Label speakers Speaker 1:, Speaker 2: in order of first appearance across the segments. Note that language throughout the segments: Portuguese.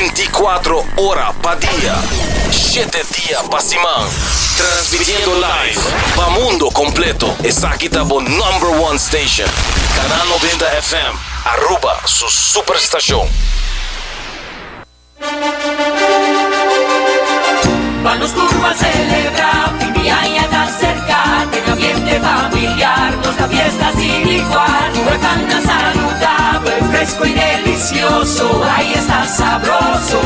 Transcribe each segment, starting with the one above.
Speaker 1: 24 horas pa' día, 7 días pa' semana. Transmitiendo live pa' mundo completo. Es aquí tabo #1 station. Canal 90 FM. Aruba, su superestación.
Speaker 2: Vamos turbo a celebrar, fin de año está cerca, en ambiente familiar, nuestra fiesta sin igual, huevana saludable, fresco y delicioso, ahí está sabroso.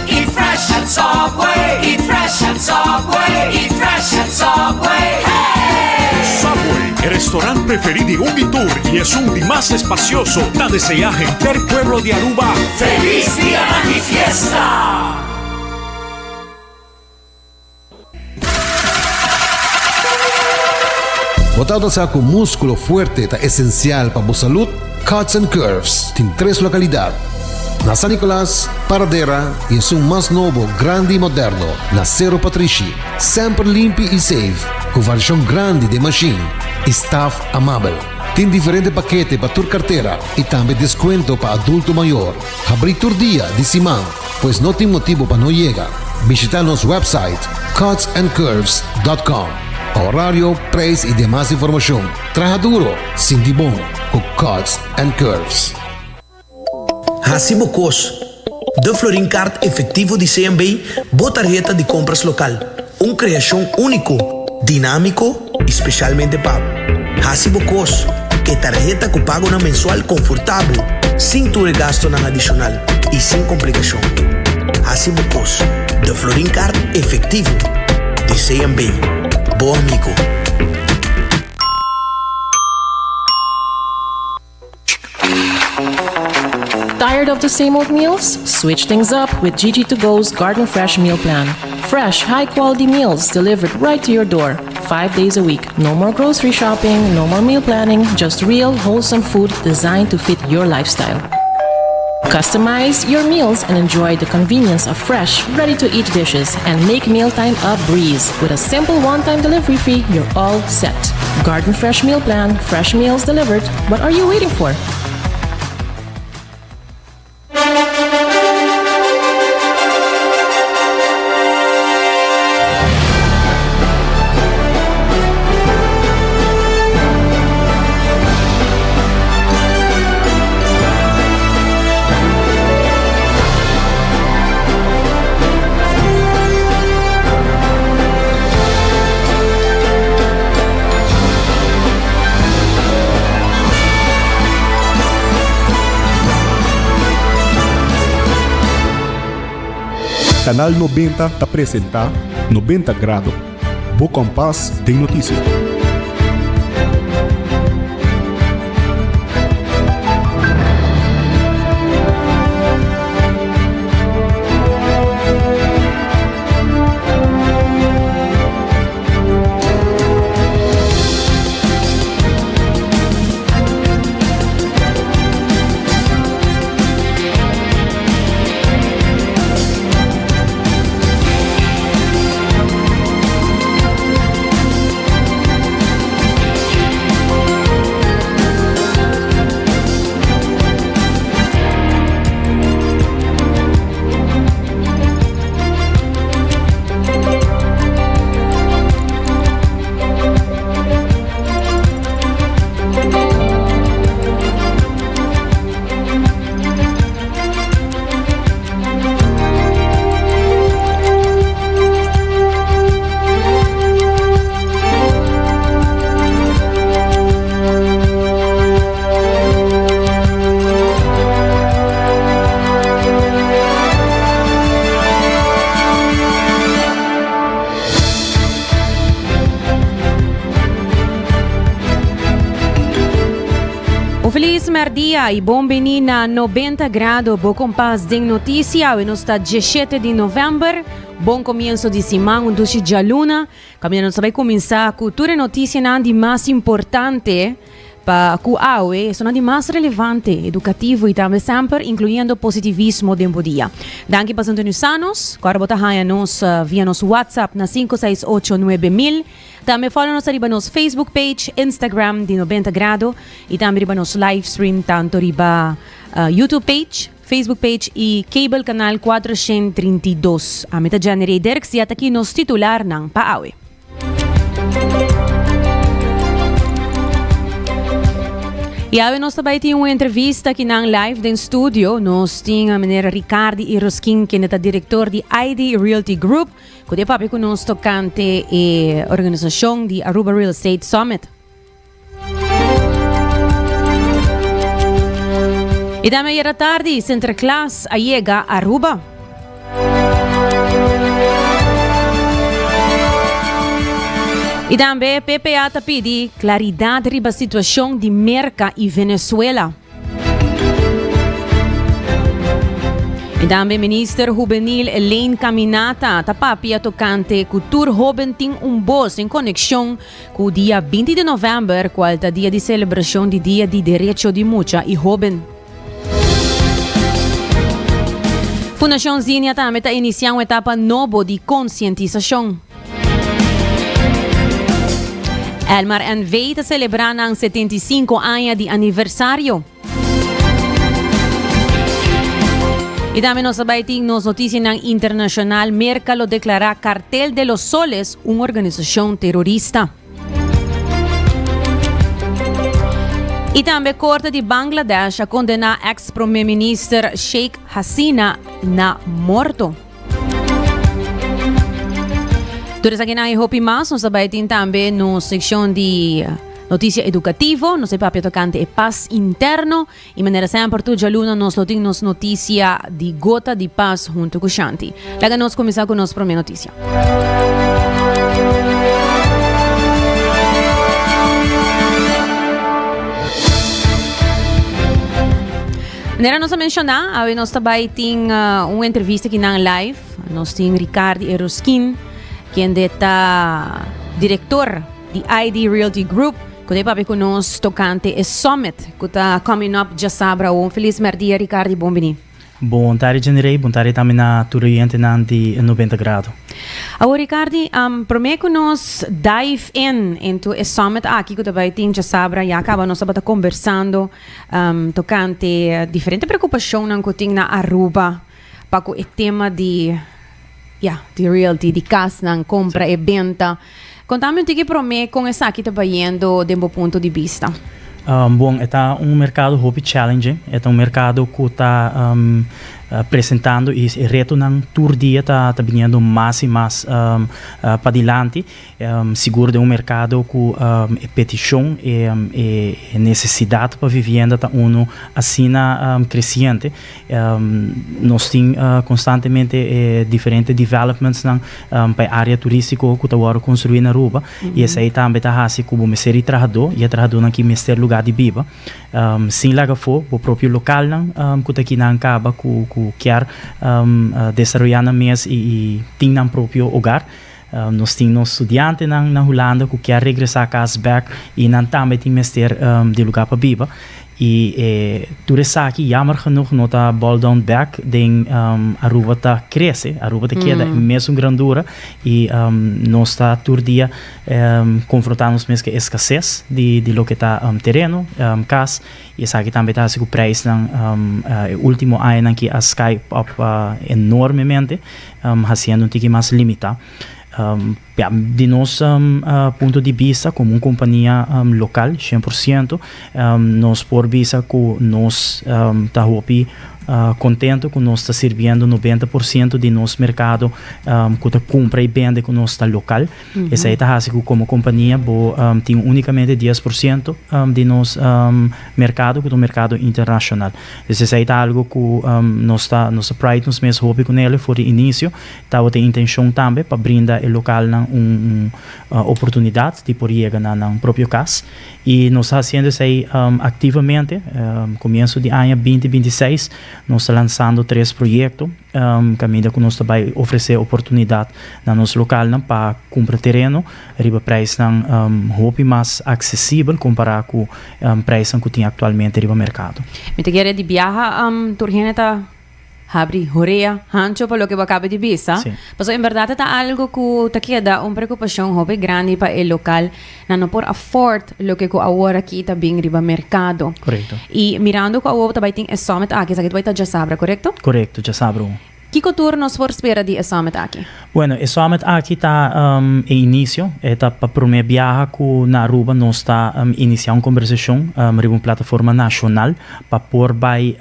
Speaker 2: Eat fresh and Subway, eat fresh and Subway, eat fresh and Subway, hey!
Speaker 3: Subway, el restaurante preferido de Ungitur y es un de más espacioso, da desear gente el pueblo de Aruba.
Speaker 2: ¡Feliz día y fiesta!
Speaker 4: Botado sa com músculo fuerte ta esencial para a salud, Cuts and Curves tem 3 localidades. Na San Nicolás, Paradera e um mais novo, grande e moderno, na Cerro Patrici. Sempre limpo e safe, com versão grande de machine e staff amável. Tem diferente paquete para tua carteira e também desconto para adulto maior. Abrir tur dia de semana, pois não tem motivo para não chegar. Visitar nosso website cutsandcurves.com. Horário, preço e demais informação. Traja duro, sinti bom, com Cuts and Curves.
Speaker 5: Hacibocos, de Florin Card efetivo de CMB, boa tarjeta de compras local. Criação único, dinâmico, especialmente pago. Hacibocos, é tarjeta que paga na mensual confortável, sem tu gasto na adicional e sem complicação. Hacibocos, de Florin Card efetivo de CMB. Bom amigo.
Speaker 6: Tired of the same old meals? Switch things up with GG2Go's Garden Fresh Meal Plan. Fresh, high-quality meals delivered right to your door, 5 days a week. No more grocery shopping, no more meal planning, just real, wholesome food designed to fit your lifestyle. Customize your meals and enjoy the convenience of fresh, ready-to-eat dishes and make mealtime a breeze. With a simple one-time delivery fee, you're all set. Garden Fresh Meal Plan, fresh meals delivered. What are you waiting for?
Speaker 7: Canal 90 apresenta 90 Grado. Boa Compás de Notícias.
Speaker 8: Dia e bom na 90 Grado, bom compás de notícia, e nos está 17 de novembro, bom começo de semana, do dia luna, caminhando vai começar a cultura notícia nada mais importante para que aue, são nada mais relevante, educativo e também sempre incluindo positivismo dentro do dia. Danke para nos anos, agora botar nos via nosso WhatsApp na 5689000. Também follow-nos riba nos Facebook page, Instagram de 90 Grado e também riba nos live stream tanto riba YouTube page, Facebook page e cable canal 432. Amita January Derek siya taki nos titular ng Paawi. Iawe nos sabay ti yung entrevista kinang live din studio nos ting manera Ricardi Iroskin kineta direktor di ID Realty Group kundi papi kunos tocante e organisasyon di Aruba Real Estate Summit. Idame yera tardi Sinterklaas ayega Aruba. Idambe PPA tapidi claridad riba situação de Merca e Venezuela. Idambe Minister Juvenil Elaine Caminata tapapi tocante cultura joven ting voz em conexão com o dia 20 de novembro, qual é dia de celebração de Dia de Direito de Mucha e Joven. Fundação Zinia também está iniciando uma etapa nova de conscientização. Elmar NV está celebrando ang 75 anos de aniversário. E também nós sabemos nos notícias internacional, Merca lo declara Cartel de los Soles uma organização terrorista. E também a Corte de Bangladesh a condenar ex-primeiro-ministro Sheikh Hasina na morto. Durante aqui na Hopi Mas, nós sabemos também na seção de notícia educativo, nós sabemos tocante e paz interno, e maneira sempre tu já luna nós temos notícia de gota de paz junto com Shanti. Laga nós começar com nossa primeira notícia. Maneira nós mencionar, nós também temos uma entrevista aqui na live, nós temos Ricardi Eroskin, quem é diretor de ID Realty Group, que é para nós tocante e Summit, que está coming up já sabra. Feliz dia, Ricardo, bom-vindo.
Speaker 9: Bom tarde, Generei. Bom tarde também na turista de 90 graus.
Speaker 8: Agora, Ricardo, primeiro que nós dive into a Summit aqui, que também tem já sabra, e acaba nós estamos conversando tocante diferente preocupação que tem na Aruba, para o tema de realty, de casa, compra e venda. Contame um pouquinho para mim com essa aqui trabalhando de um ponto de vista.
Speaker 9: Bom, é mercado hobby challenge, é mercado que está apresentando e reto ng tour dia está vindo mais e mais para adiante. Seguro de mercado com petição e necessidade para vivenda está assim crescente. Nós temos constantemente diferentes developments para a área turística que está agora construindo na Aruba. E essa aí também está assim como o trabalhador e trabalhador aqui mestre lugar de viva. Sem laga for o próprio local que está aqui na acaba que quer desenvolver na mesa e tem na próprio hogar. Nós temos estudantes na Holanda que quer regressar a casa back e não também tem mestre de lugar para viva. E tudo isso aqui, jammer genoeg, não está ball down back, den Aruba está cresce, Aruba está queda mesmo grandura e nós está todo dia confrontando mesmo com a escassez de lo que está terreno, casa, e isso aqui também está assim com o preço no último ano que a sky up enormemente, fazendo um pouquinho mais limitado. De nosso ponto de vista, como uma companhia local, 100%, nós por vista que nós estamos contente que nós está servindo 90% de nosso mercado que compra e vende com nosso local. Essa aí está assim como companhia tem unicamente 10% de nosso mercado que é o mercado internacional. Essa aí está algo que nossa pride nos mesmos hobby com ele foi o início. Tá tem intenção também para brindar o local oportunidade de por chegar na próprio casa e nós está fazendo isso aí ativamente. Começo de ano 2026 nós estamos lançando 3 projetos que nós também oferecer oportunidade no nosso local para comprar terreno, riba preço hobby mais acessível comparado com o preço que tem atualmente no mercado.
Speaker 8: Me te quer de viajar turgeneta Habri Horea, Hancho, por lo que acaba de visa.
Speaker 9: Sí.
Speaker 8: Pero en verdad está algo que te queda una preocupación hobby grande para el local, no por afford lo que ahora aquí está bien riba mercado.
Speaker 9: Correcto.
Speaker 8: Y mirando que ahora también tiene summit aquí, que tú ya sabes, ¿correcto?
Speaker 9: Correcto, já sabe.
Speaker 8: ¿Qué tour nos por espera de summit aquí?
Speaker 9: Bueno, o summit aqui está em início, está para primeira viagem que na Aruba nós está iniciar uma conversação em uma plataforma nacional para pôr by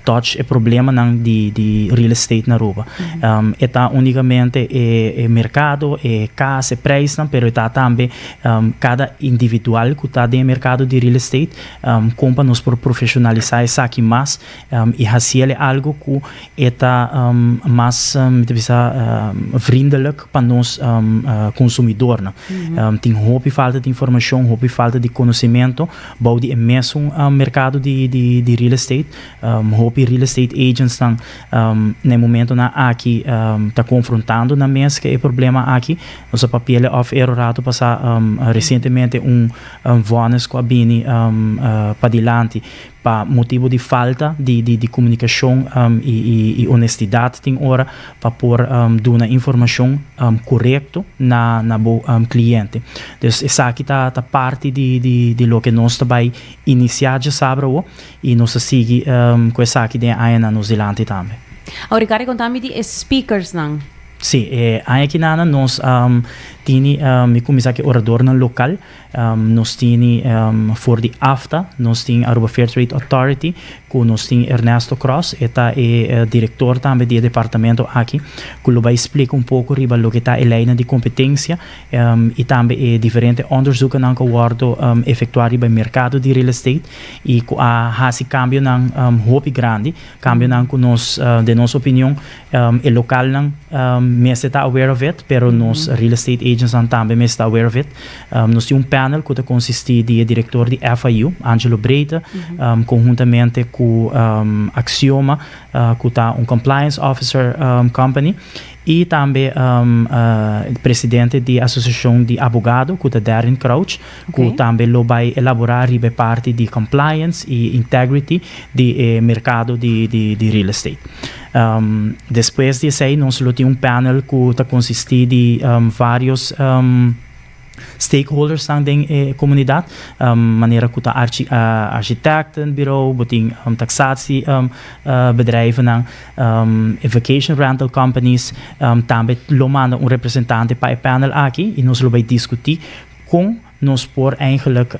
Speaker 9: touch o problema de real estate na Aruba. Está unicamente o mercado, casa, preço, mas está também cada individual que está dentro do mercado de real estate, como nós por profissionalizar isso aqui mais e fazer algo que está mais vriendelijk para nós consumidor. Tem hobby falta de informação, hobby falta de conhecimento, boude imenso mercado de real estate, hobby real estate agents no momento na aqui está confrontando na mesa que é problema aqui. Nossa papel of errado passar recentemente vones com a Bini para dilante para motivo de falta de comunicação e honestidade tem hora para pôr dar informação correta na cliente. Então essa aqui tá parte de lo que nós vai iniciar já sabe e nós seguir com essa aqui de aí na Nova Zelândia também.
Speaker 8: Agora, Ricardo, contame de speakers não?
Speaker 9: Sim, aí aqui nós temos começar que orador no local, nós temos for the AFTA, nós temos Aruba Fair Trade Authority, que nós temos Ernesto Cross, está diretor também do departamento aqui, que vai explicar pouco riba o que está a lei de competência e também diferentes onderzoeken que worden efetuado no mercado de real estate e que há esse cambio hobby grande, cambio que nós, de nossa opinião, o local mesmo está aware of it, pero nós real estate agents também mesmo está aware of it. Nós temos panel que consiste de diretor de FIU, Angelo Breita, conjuntamente com Axioma, que está compliance officer company, e também presidente da associação de advogado, que é Darren Crouch, que também vai elaborar a parte de compliance e integrity do mercado de real estate. Depois disso aí, nós temos panel que consiste de vários stakeholders na comunidade, maneira que tá arquitecten bureau, boting taxatie bedrijven, vacation rental companies, também lomando representante para o panel aqui e nós vamos discutir com nós por eigenlijk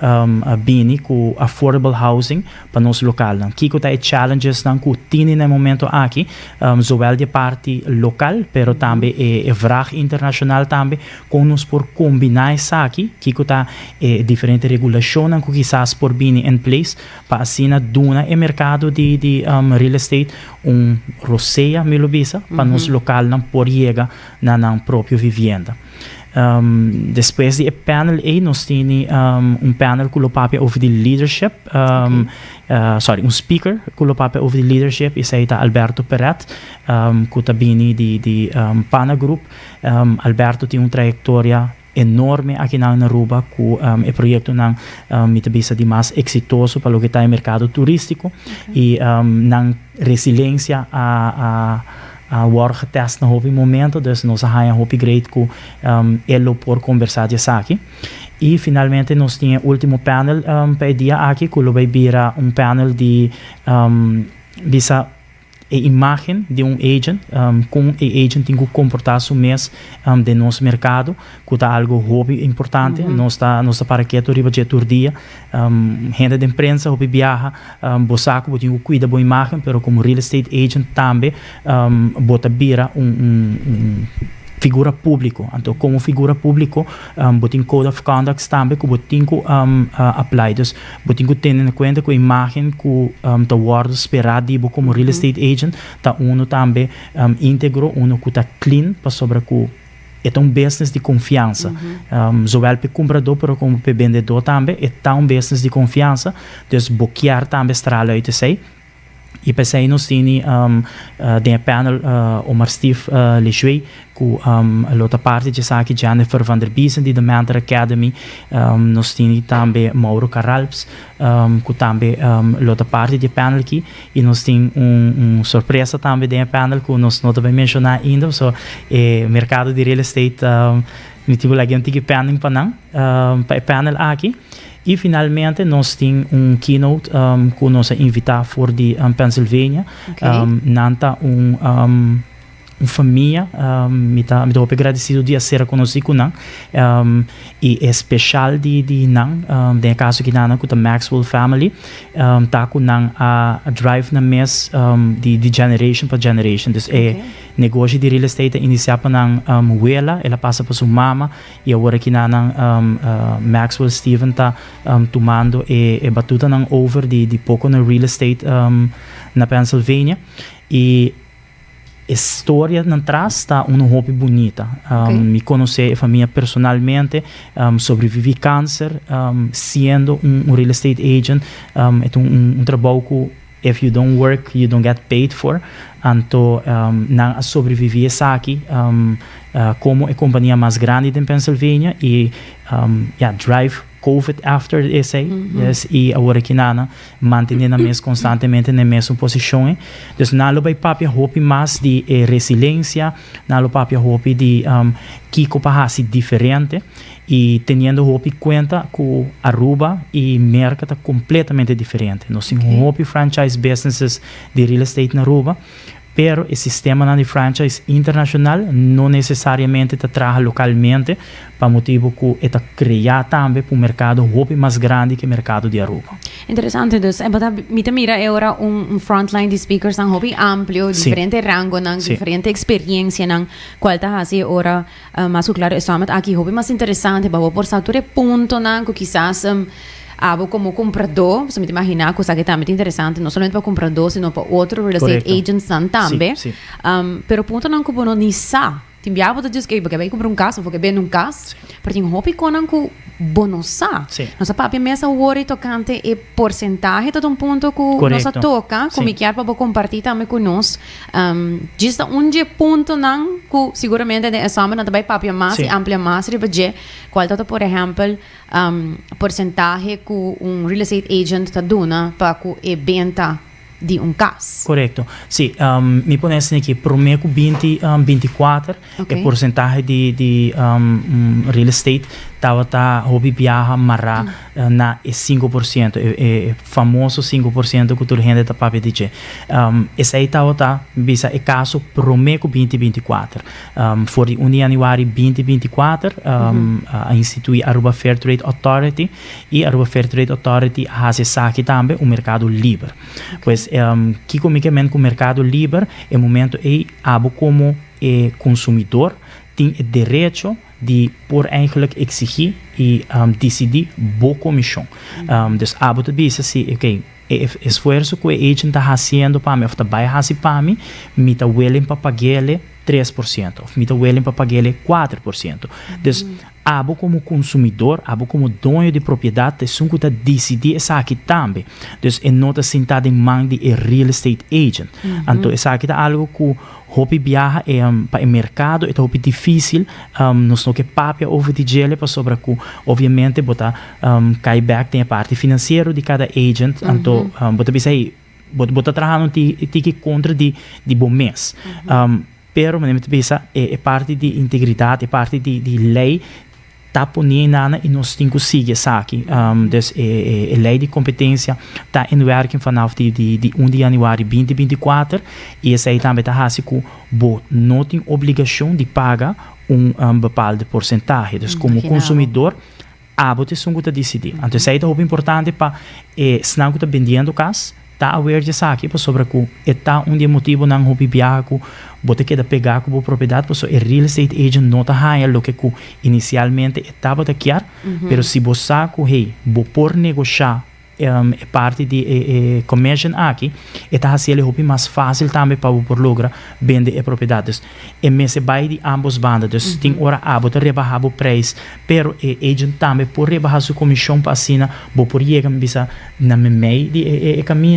Speaker 9: bini com affordable housing para nos local. Kiko tá challenges que tini no momento aqui, zowel de parte local, pero também vraag internacional também, com nos por combinar isso aqui, kiko tá diferente regulação que quizás por bini in place, para assim duna e mercado de real estate roceia melobisa para nos local por chega na própria vivenda. Depois do panel aí, nós temos panel que fala over the leadership, speaker que fala over the leadership, esse aí está Alberto Peret, que está vindo de Pana Group. Alberto tem uma trajetória enorme aqui na Aruba, com o projeto na mitibisa de mais exitoso para o que está no mercado turístico e na resiliência a war getest na hobby momento, dus nós há hobby great com ele por conversar disso aqui. E finalmente nós tínhamos o último panel para o dia aqui, que vai virar panel de visa a imagem de agent, com o agent tem que comportar-se mesmo de nosso mercado, que é algo hobby importante, nós está para que riba de dia, gente de imprensa, hobby viaja, bosaco, tem que cuidar da imagem, pero como real estate agent também, bota vira figura público. Então, como figura público, botin code of conduct também que botin que apply. Dus, botin que ter em conta que a imagem que tá word esperado como real estate agent, tá também íntegro, que tá clean, para sobre que é business de confiança. Zowel para o comprador, como para o vendedor também, é business de confiança. Dus, boquear também estrala uit te say. E pensei nós tínhamos de panel Omar Steve Lejuy, com a outra parte de aqui Jennifer van der Biesen, de Mentor Academy, nós tínhamos também Mauro Carralps, com também a outra parte de panel aqui, e nós tínhamos surpresa também de panel, que nós não também mencionar ainda, so, mercado de real estate, nós tivemos lá um panel para o panel aqui. E finalmente nós temos keynote que nós invitar for de Pennsylvania, nanta família, me tá agradecido de ser conhecido não, e especial de não, de caso que não com a Maxwell family, tá com não a drive na mês de generation para generation, dus negócio de real estate iniciar para não ela passa para sua mama e agora que não Maxwell Steven tá tomando e batuta não over de pouco na real estate na Pennsylvania e história na trás está uma hobby bonita. Me conheci a família personalmente, sobrevivi câncer, sendo real estate agent, é trabalho que if you don't work, you don't get paid for. Então, não sobrevivi aqui como a companhia mais grande em Pennsylvania e drive COVID after esse, yes, e agora que nada mantendo constantemente na mesma posição. Então, não vai papi hope mais de resiliência, não papi hope de que capaz diferente e tendo hope conta com Aruba e mercado completamente diferente. Nós temos hope franchise businesses de real estate na Aruba, pero o sistema de franchise internacional não necessariamente trabalha localmente para motivo que está criar também para um mercado hope mais grande que o mercado de Aruba.
Speaker 8: Interessante, dus me mira agora frontline de speakers ng hobby amplio, diferente rango ng diferente experiência ng qual está assim agora mas claro é somente aqui hobby mais interessante, para por sature ponto ng que quizás como comprador, você me imaginar que é também interessante, não somente para comprador, sino para outros real estate agents também. Pero ponto não que não nem sabe. Tem biabo de dizer que vai comprar casa, porque bem casa, porque tem hobby conan que bonosa. Nossa papi mesa worry tocante e porcentagem de ponto que nossa toca, como que para compartilhar também com nós. Just ponto não que seguramente é exame não vai papi mais amplia mais de qual por exemplo porcentagem que real estate agent está dando para que venda de caso.
Speaker 9: Correto. Sim, me parece aqui, prometo 24, a porcentagem de real estate estava hobby viaja marra na 5%, é famoso 5% que toda gente está para dizer. Esse aí estava bisa é caso prometo 2024. For de 1 de januário 2024, a instituir a Aruba Fair Trade Authority e a Aruba Fair Trade Authority faz aqui também o mercado livre. Pois que comicamente com o mercado livre é momento aí abo como consumidor tem o direito de por eigenlijk exigir e decidir boa comissão. Dus abo te bisa se esforço que o agent está fazendo para mim, ou está fazer para mim, me está willing para pagar 3%, ou me está willing para pagar 4%. Dus abo como consumidor, abo como dono de propriedade, tem que decidir isso aqui também. Dus não está sentado em mão de real estate agent. Então, isso aqui é algo que hobby viaja para o mercado, é hobby difícil, nós não que papia over de gele para sobre que, obviamente, botar cai back tem a parte financeira de cada agent, então, botar bisa aí, botar trabalhando que contra de bom mês. Pero, mas bisa é parte de integridade, é parte de lei está ponendo e nós temos que seguir isso aqui. Dus a lei de competência está em werking vanaf de 1 de januário 2024 e essa aí também está assim que não tem obrigação de pagar bepaalde porcentagem. Dus como consumidor, você tem que decidir. Então isso aí é muito importante para se não está vendendo casa, está aware disso aqui, para sobre que está motivo não hobby viajar que você quer pegar com a propriedade, porque o real estate agent não está ganhando o que inicialmente estava a querer, mas se você sabe que por negociar é parte de commission aqui, está fazendo o mais fácil também para o lograr vender propriedades. E mesmo vai de ambos bandas, dus tem hora a botar rebaixar o preço, pero agent também por rebaixar sua comissão para assinar, por chegar na meio de caminho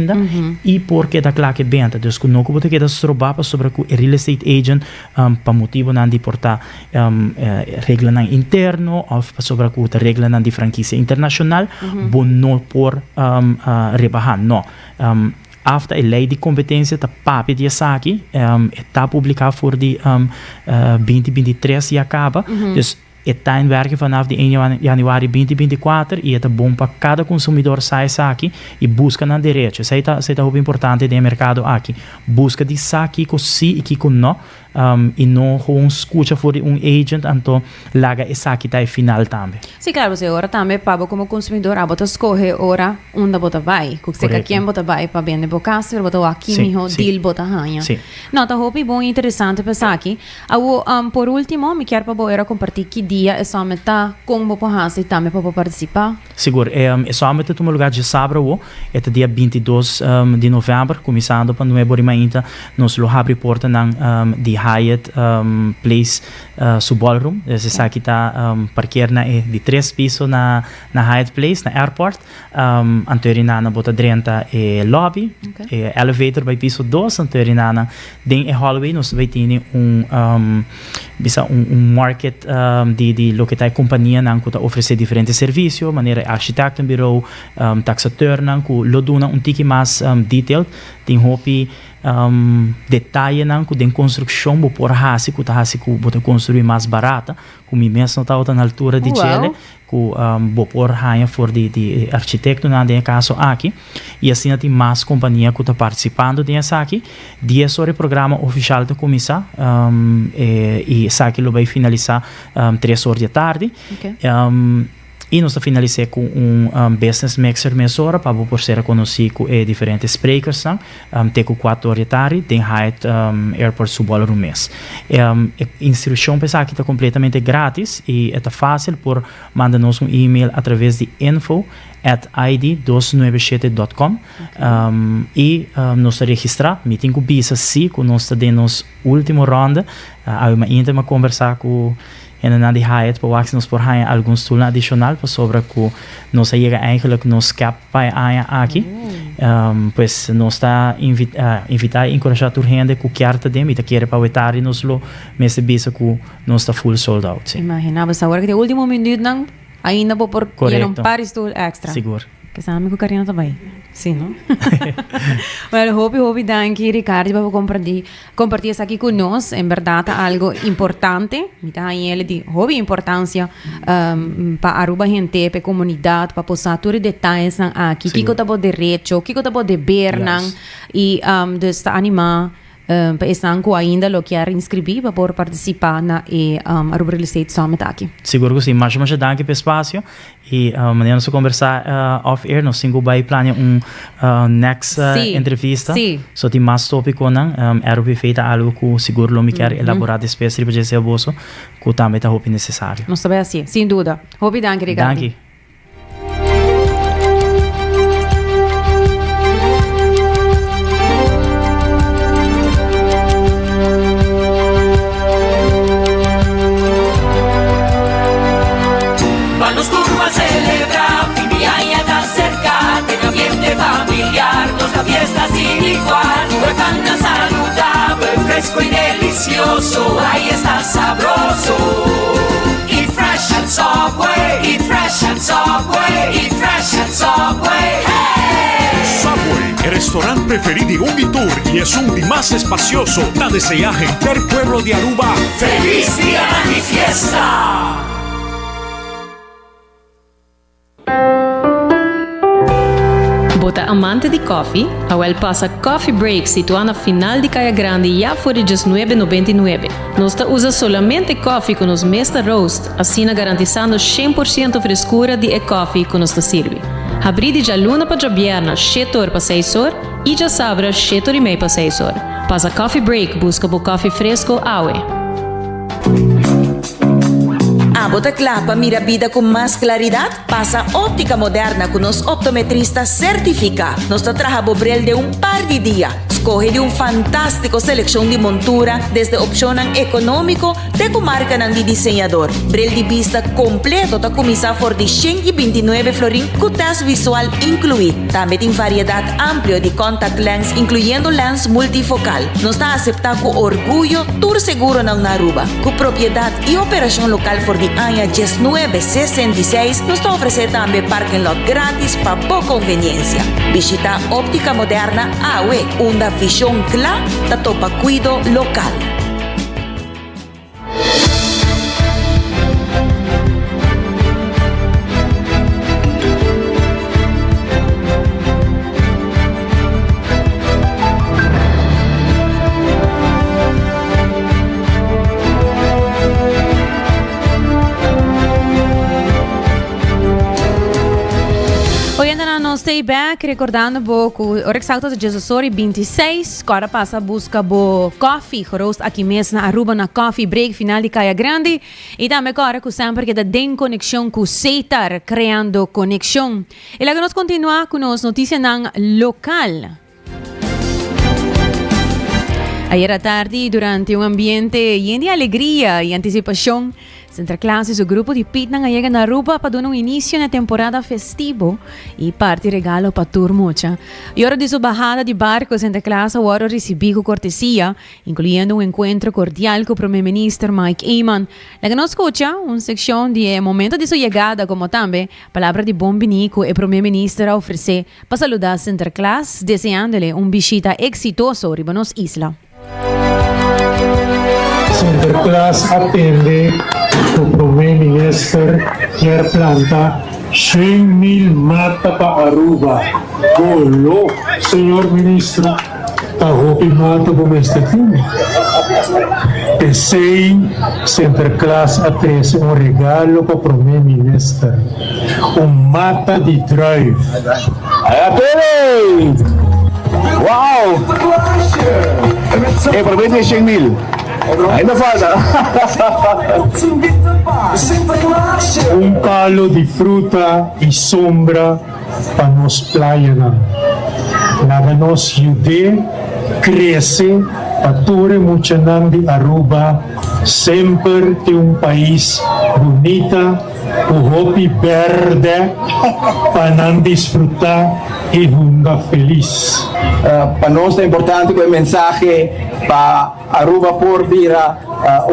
Speaker 9: e porque da claro que venda, dus que não pode quedar trobar sobre o real estate agent para motivo não de portar regra interno ou sobre o regra de franquia internacional, bom não por rebaixar, não. After a lei de competência da PAP de aqui está publicado por de 2023 e acaba, dus está em werking vanaf de 1 januari 2024 e é bom para cada consumidor sair aqui e busca na direita. Isso é muito importante do mercado aqui. Busca de aqui com sim e com não e não com escuta por agent, então larga essa aqui tá final também.
Speaker 8: Sim, claro, você agora também para como consumidor, a bota escolhe ora onde bota vai, que você quer quem bota vai para vender bocasse, bota aqui mesmo deal bota ranha. Não, tá hope bom e interessante pensar aqui. Por último, me quero para era compartilhar que dia é só metade como para e também para participar.
Speaker 9: Seguro, é só metade no lugar de sábado, é dia 22 de novembro, começando para não é ainda nós lo abre porta de Hyatt Place Ballroom. Essa aqui está parquear de 3 pisos na Hyatt Place, na airport. Anteriorina na bota drenta lobby, elevator by piso 2, anteriorina den hallway nós vai ter market de lo que tá companhia que tá oferecer diferentes serviços, maneira arquiteto, bureau, taxateur, que lo dona tique mais detailed, tem hopi detalhe que tem construção por hasi que tá hasi que botar construir mais barata, com mesmo tá na altura de Chile, que por raia for de arquiteto na de caso aqui, e assim tem mais companhia que tá participando dessa aqui, 10 horas programa oficial de começar e essa aqui lo vai finalizar 3 horas da tarde. E nós finalizamos com business mixer mesora para por ser conhecido com diferentes speakers, tem com 4 horas da tarde, tem Hyatt Airport Ballroom mês. Instrução pensar que está completamente grátis e é fácil por mandar-nos e-mail através de info@id297.com e nós registrar, me tenho que bisa sim, que nós temos última ronda, ainda uma conversar com na de Hyatt para nos por Hyatt alguns tools adicional para sobre que nós chega eigenlijk nos cap para aqui, pois nós está invitar encorajar a gente que quer também e quer para etar e nos lo mês bisa que nós está full sold out.
Speaker 8: Imagina, mas agora que de último minuto não ainda vou por um par stool extra.
Speaker 9: Seguro.
Speaker 8: Que sabe que o carinha também. Sim, não? Well, hope danke Ricardo para compartilhar isso aqui conosco. Em verdade, algo importante. Me dá ele de hobby importância para Aruba gente, para a comunidade, para postar todos os detalhes aqui. O que eu estou direito, o que eu estou de ver, e de animar. Para esse ano ainda lo quer inscrever para poder participar na Aruba Real Estate Summit aqui.
Speaker 9: Seguro que sim, mas danke pelo espaço e maneira de conversar off-air, nós temos que planear next entrevista. Só tem mais tópico, Aruba feita algo que seguro lo me quer elaborar depois para dizer o bolso, que também está necessário.
Speaker 8: Nós também assim, sem dúvida. Hope danke, Ricardo.
Speaker 9: Danke.
Speaker 2: Fiesta sin igual, huecana saludable, fresco y delicioso, ahí está sabroso. Eat fresh and Subway, eat fresh and Subway, eat fresh and Subway, hey!
Speaker 3: Subway, el restaurante preferido de Ungitur y es un de más espacioso. Da desear gente el pueblo de Aruba.
Speaker 2: ¡Feliz día de mi fiesta!
Speaker 6: Bota amante de coffee, Awel passa Coffee Break situado na final de Caia Grande já por $19,99. Nós usa solamente coffee com os Mesta Roast, assim garantizando 100% frescura de coffee que nos serve. Abri de luna para viernes, 7 horas para 6 horas, e já sabra 7 horas e meia para 6 horas. Passa Coffee Break, busca por coffee fresco, Awe.
Speaker 10: Bota clapa, mira vida con más claridad. Pasa óptica moderna con los optometristas certificados. Nos trabaja bobrel de un par de días. Escoge de un fantástico selección de montura desde opción económico de comarca de diseñador. Brel de vista completo ta comisa for de 129 florín con test visual incluido. También tiene variedad amplia de contact lens incluyendo lens multifocal. Nos está aceptado con orgullo tour seguro en Aruba. Con propiedad y operación local for de año 1966 nos está ofreciendo también parking lot gratis para poca conveniencia. Visita óptica moderna AWE, una visión clara de topa cuido local.
Speaker 8: Stay back, recordando que o exacto de Jesus 26, agora passa a busca bo coffee, roast aqui mesmo na Aruba na coffee break final de Caia Grande e também agora que sempre que tem conexão com o Seitar, criando conexão. E lá que nós continuar com as notícias local. Ayer à tarde, durante um ambiente lleno de alegria e antecipação, Santa Claus e seu grupo de Pitnang chega na Aruba para dar um início na temporada festivo e parte regalo para turmocha. E hora de sua bajada de barco, Santa Claus agora recebeu cortesia, incluindo um encontro cordial com o primeiro-ministro Mike Eamon. La que nos escucha uma secção de momento de sua chegada, como também palavra de bom binico e primeiro-ministro a oferecer para saludar Santa Claus, desejando-lhe visita exitoso riba nos isla.
Speaker 11: Santa Claus atende o primeiro-ministro quer plantar 100,000 mata para Aruba. Golo, senhor ministro, tahopi mata para este time. E sei, Santa Claus atende regalo para o primeiro-ministro. Mata de drive.
Speaker 12: Atende! Wow! Para 100,000. Ainda falta.
Speaker 11: Palo de fruta e sombra para nos playas. Nada nos ajude, cresce, para toda mucha de Aruba, sempre tem país bonita, o hopi verde, para não desfrutar e junga feliz.
Speaker 12: Para nós é importante o mensagem para Aruba por vira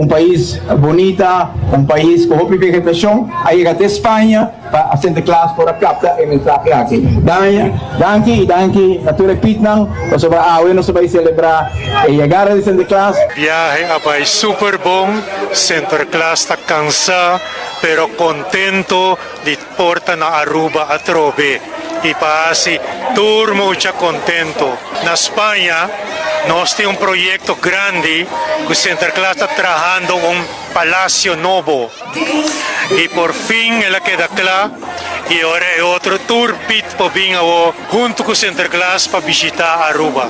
Speaker 12: país bonita, país com hopi vegetação, aí até Espanha, para a Santa Claus por a capta e mensagem aqui. Danke, a toda Pitnang, nós vamos celebrar a chegada de Santa Claus.
Speaker 11: Viaje a país super bom, Santa Claus está cansado, pero contento de porta na Aruba a trove. E para assim, turma muito contento. Na Espanha, nós temos projeto grande que Santa Claus está trabalhando palácio novo. E por fim, ela queda clara. E agora é outro tour pit para vir junto com Santa Claus para visitar Aruba.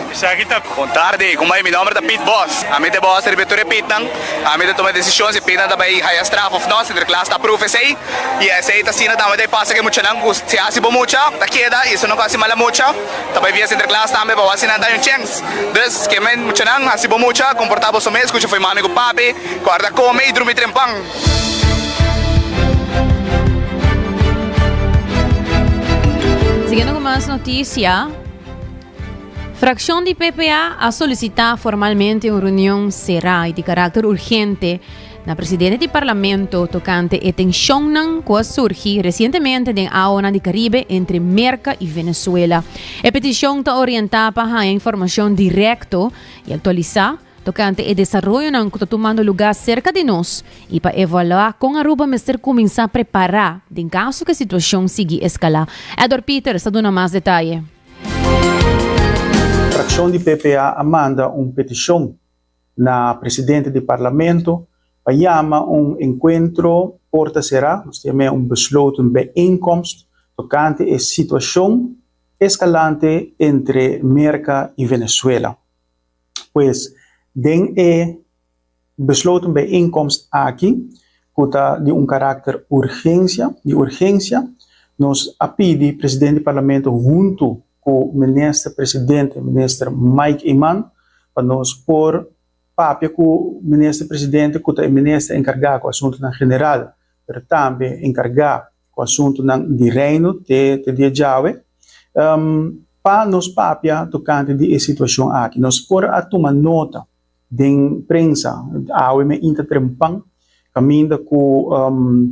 Speaker 13: Boa tarde, como é meu nome é Pit Boss. A minha boss é Vitória Pitnang. A minha toma decisões e Pitnang também high staff of nós, Santa Claus está proof esse. E esse está sendo também passa que muito não se hasibo muito, tá queda isso não quase mala muito. Também via Santa Claus também para assim dar um chance. Des que men muito não hasibo muito, comportava o mês, que foi mami com papi, guarda come e dormir trempang.
Speaker 8: Seguindo com mais notícia, fração de PPA a solicitar formalmente uma reunião será de caráter urgente na presidente do parlamento tocante a tensão que surgiu recentemente em área do Caribe entre Merca e Venezuela. A petição está orientada para a informação direta e atualizar tocante o desenvolvimento que está tomando lugar cerca de nós e para evaluar com a Aruba mestre começar a preparar em caso que a situação siga escalar. Edward Peter está dando mais detalhes.
Speaker 14: A fração de PPA manda uma petição na presidente do parlamento para chamar encontro porta será, nós temos besluit, bijeenkomst tocante a situação escalante entre Merca e Venezuela. Pois, den besloten bijeenkomst aqui, kuta de carácter de urgência, nos pedi presidente do parlamento junto com o ministro Mike Iman, para nos pôr papel com o ministro-presidente, que é o ministro encarregado com o assunto general, mas também encarregado com o assunto de reino, de Jawe, para nos papel tocante de situação aqui. Nos pôr a tomar nota de imprensa, a me intertrempang, caminho com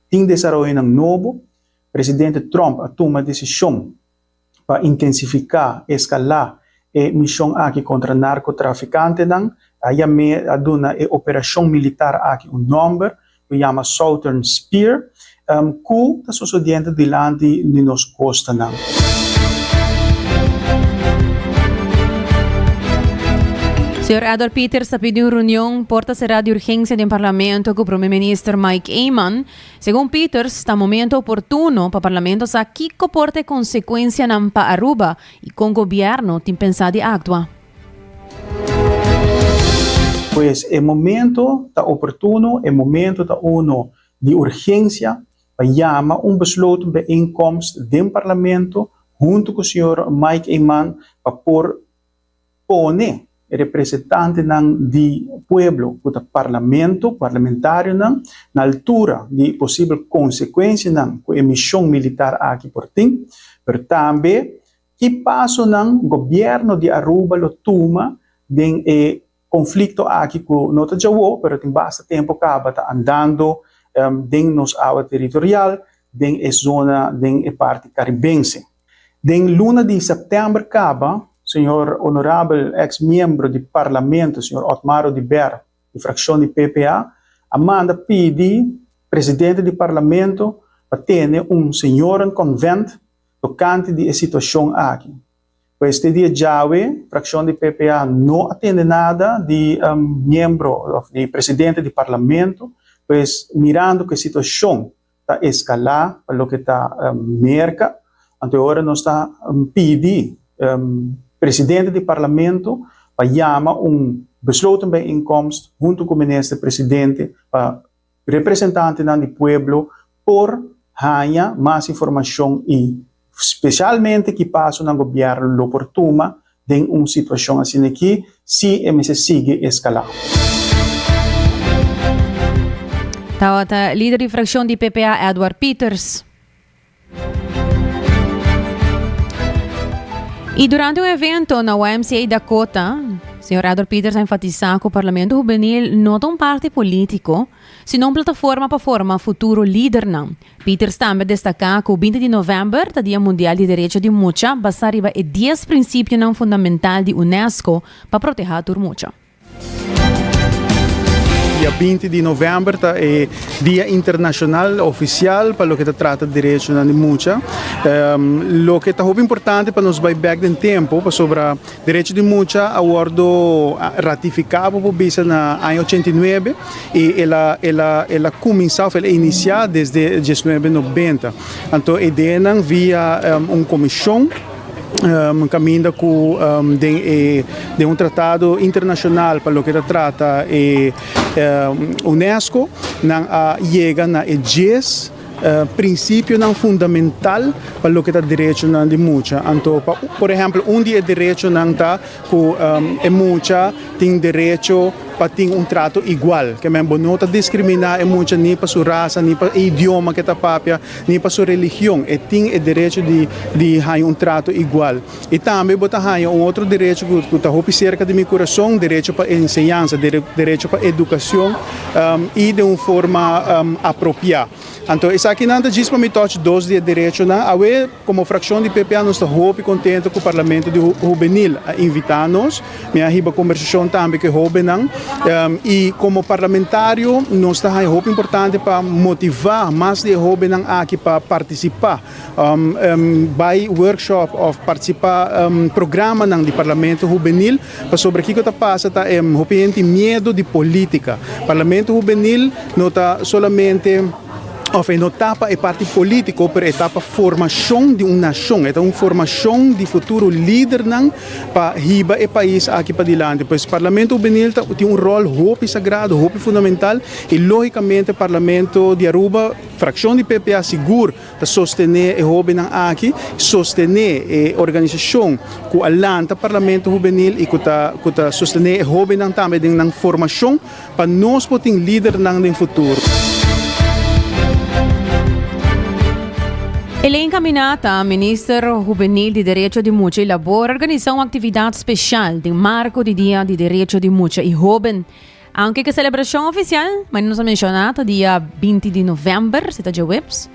Speaker 14: tem desenvolvimento novo, presidente Trump toma decisão para intensificar, escalar a missão aqui contra narcotraficante, aí a dona operação militar aqui nome, que chama Southern Spear, que está sucedendo diante de nos costa.
Speaker 8: Sr. Edward Peters pediu uma reunião porta será de urgência do Parlamento com o Primeiro-Ministro Mike Eamon. Segundo Peters, está momento oportuno para o Parlamento saber que comporta consequência para Aruba e com o governo tem pensado em actuar.
Speaker 14: Pois é momento tá oportuno, é momento tá uno de urgência para chamar besluto bijeenkomst do Parlamento junto com o Sr. Mike Eamon para pôr representante do pueblo, do parlamentário, na altura de possível consequência com a emissão militar aqui por ti, mas também que passo o governo de Aruba lo toma de conflito aqui com nota Jawo, mas tem bastante tempo acaba andando dentro nossa área territorial, dentro a zona, dentro a parte caribense. Dentro luna de setembro acaba senhor honorável ex-membro do parlamento, senhor Otmaro de Ber, de fração de PPA, manda pedir presidente do parlamento para ter senhor convento tocante de situação aqui. Pois este dia Jawe, fração de PPA, não atende nada de membro, de presidente do parlamento, pois mirando que a situação está escalar para o que está merca, então agora nós está pedir presidente do parlamento para chamar besluto bijeenkomst junto com o ministro-presidente para representante do povo por ganhar mais informação e especialmente que passa no governo oportuno em uma situação assim aqui se se sigue escalar.
Speaker 8: Tá líder de fração de PPA Edward Peters. E durante o evento na YMCA Dakota, o Sr. Edward Peters enfatizou que o Parlamento Juvenil não é parte político, sino uma plataforma para formar futuro líder. Peters também destacou que o 20 de novembro, o Dia Mundial de Direitos de Mucha, basar riba e 10 princípios fundamentais de UNESCO para proteger a mucha.
Speaker 14: Dia 20 de novembro é Dia Internacional Oficial para o que trata de direitos de mucha. O que é muito importante para nos back em tempo sobre direitos de mucha, a acordo ratificado por Bisa na ano 89 e ela começou a iniciar desde 1990. Então, a ideia via uma comissão caminha com de tratado internacional para o que trata UNESCO chega na 10 princípio fundamental para o que é direito de mucha. Então, por exemplo, dia direito não está com mucha tem direito para ter trato igual, que mesmo não está discriminar mucha nem para sua raça, nem para o idioma que está papia, nem para sua religião, e tem o direito de ter trato igual. E também botar outro direito que está cerca de meu coração, direito para ensinança, direito para educação e de uma forma apropriada. Então, isso aqui não diz para me tocar 2 dias de direito, como fração de PPA, nós estamos muito contentes com o Parlamento Juvenil a invitar-nos, minha riba conversação também que jovem e como parlamentário, nós estamos muito importante para motivar mais de jovens aqui para participar, by workshop ou participar programa do Parlamento Juvenil, para sobre o que está passando, medo de política. Parlamento Juvenil não está solamente of não etapa é parte político, pero etapa formação de uma nação, é uma formação de futuro líder não para riba e país aqui para diante. Pois o Parlamento Juvenil tem rol hope sagrado, hope fundamental e logicamente o Parlamento de Aruba, fração de PPA seguro para sostener o jovem aqui, sostener a organização que alanta o Parlamento Juvenil e que sostener o jovem também na formação para nós poder líder no futuro.
Speaker 8: Elaine Caminata, Ministro Juvenil de Direito de Mucha, elabora organizar uma atividade especial de marco de Dia de Direito de Mucha e Jovem. Aunque que a celebração oficial, mas não se mencionada, dia 20 de novembro, se está de webs,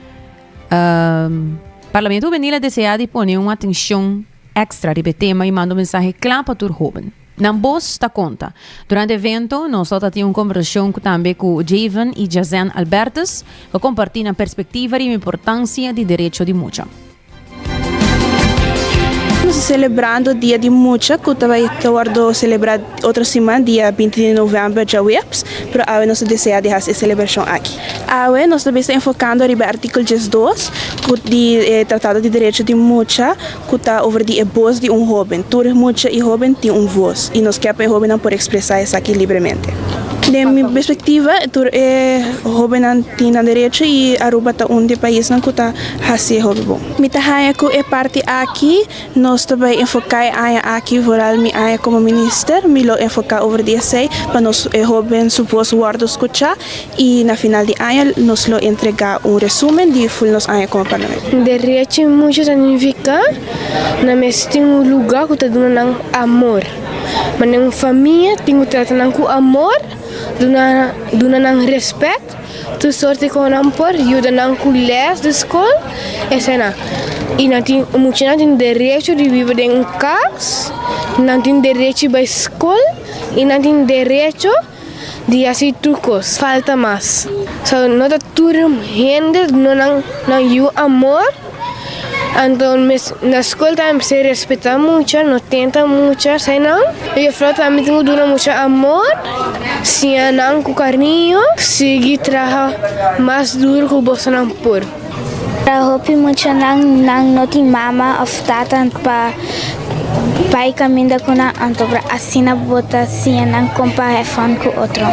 Speaker 8: Parlamento Juvenil deseja poner uma atenção extra de tema e manda mensagem claro para o jovem. Nambos está conta. Durante o evento, nós temos uma conversação também com Javen e Jazen Albertus, para compartilhar a perspectiva e a importância do direito de mucha.
Speaker 15: Estamos celebrando o Dia de Mucha, que vai celebrar outra semana, dia 20 de novembro, já webs, mas agora nós desejamos essa celebração aqui. Agora nós também estamos enfocando no artigo 2, que é Tratado de Direito de Mucha, que está sobre a voz de jovem. Todo mucha e jovem tem voz, e nós queremos que o jovem não pode expressar isso aqui livremente. De minha perspectiva, o jovem tem direito e Aruba está país que está fazendo jovem bom. Mitahaya que é parte aqui, nós também enfocamos aqui, como ministro, me enfocar sobre isso, para nós jovens supor guardar escutar e na final de ano nós entregar resumo de full nós como parlamento.
Speaker 16: Direito muito significa na mesma tem lugar que está dando amor, mas na família tem que tratar com amor. Duna nang respeito, tu sorte com ampor, ajuda nang colegas da escola, essa e não tem muito não tem direito de viver em casa, não tem direito para escola e não tem direito de fazer trucos, falta mais. So não tá tudo gente não amor. Então, na escola também se respeita muito, não tenta muito, sei não. E a frota também tem muito amor, se não com carinho, seguir trabalhar mais duro que o bolso não pôr.
Speaker 17: Eu hope muito não tem mama ou tata para pai caminha com a antobra assina bota assim não compara fã com outro.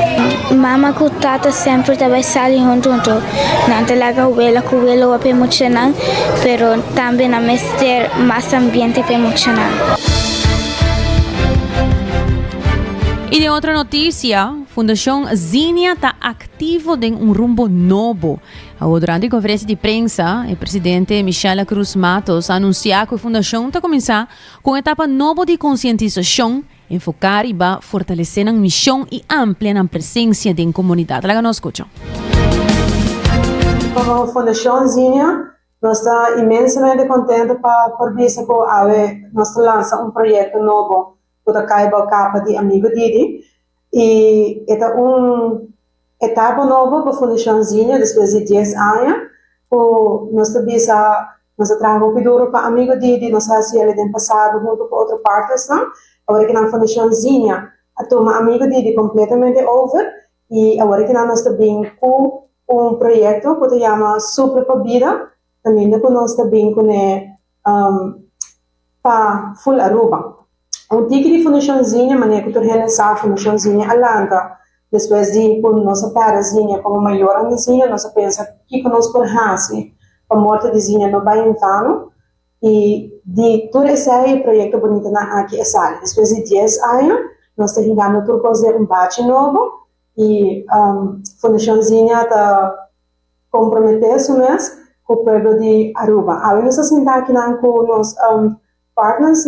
Speaker 17: Mama com tata sempre também saem junto. Não talaga wela com wela hope muito não, pero também na mestre mais ambiente para muito não.
Speaker 8: E de outra notícia, Fundação Zinia está ativo em rumbo novo. Durante a conferência de prensa, o presidente Michela Cruz Matos anunciou que a Fundação está começando com uma etapa nova de conscientização, enfocar e fortalecer a missão e ampliar a presença da comunidade. Lá nós escutamos.
Speaker 18: Como Fundação Zinia, nós estamos imensamente contentes por ver que nós lançamos projeto novo para a capa de Amigo Didi. E é etapa nova para a Fundação Zinia, depois de 10 anos. Nós trabalhamos muito duro para Amigo Didi, nós fazíamos no passado junto com outras partes. Agora que na Fundação Zinia, a turma Amigo Didi completamente over. E agora que nós também com projeto que se chama Super para Vida, também nós também com para Full Aruba. Um tique de Fundação Zinia, maneira que tu realizar a Fundação Zinia Alanta, depois de por nossa para Zinia como maior a Zinia, nós pensa que nós por fazer a morte de Zinia no vai então e de todo esse projeto bonito na aqui é sala. Depois de 10 anos, nós estamos chegando por fazer batch novo e Fundação Zinia está comprometendo mesmo com o povo de Aruba. Agora nós estamos aqui com os partners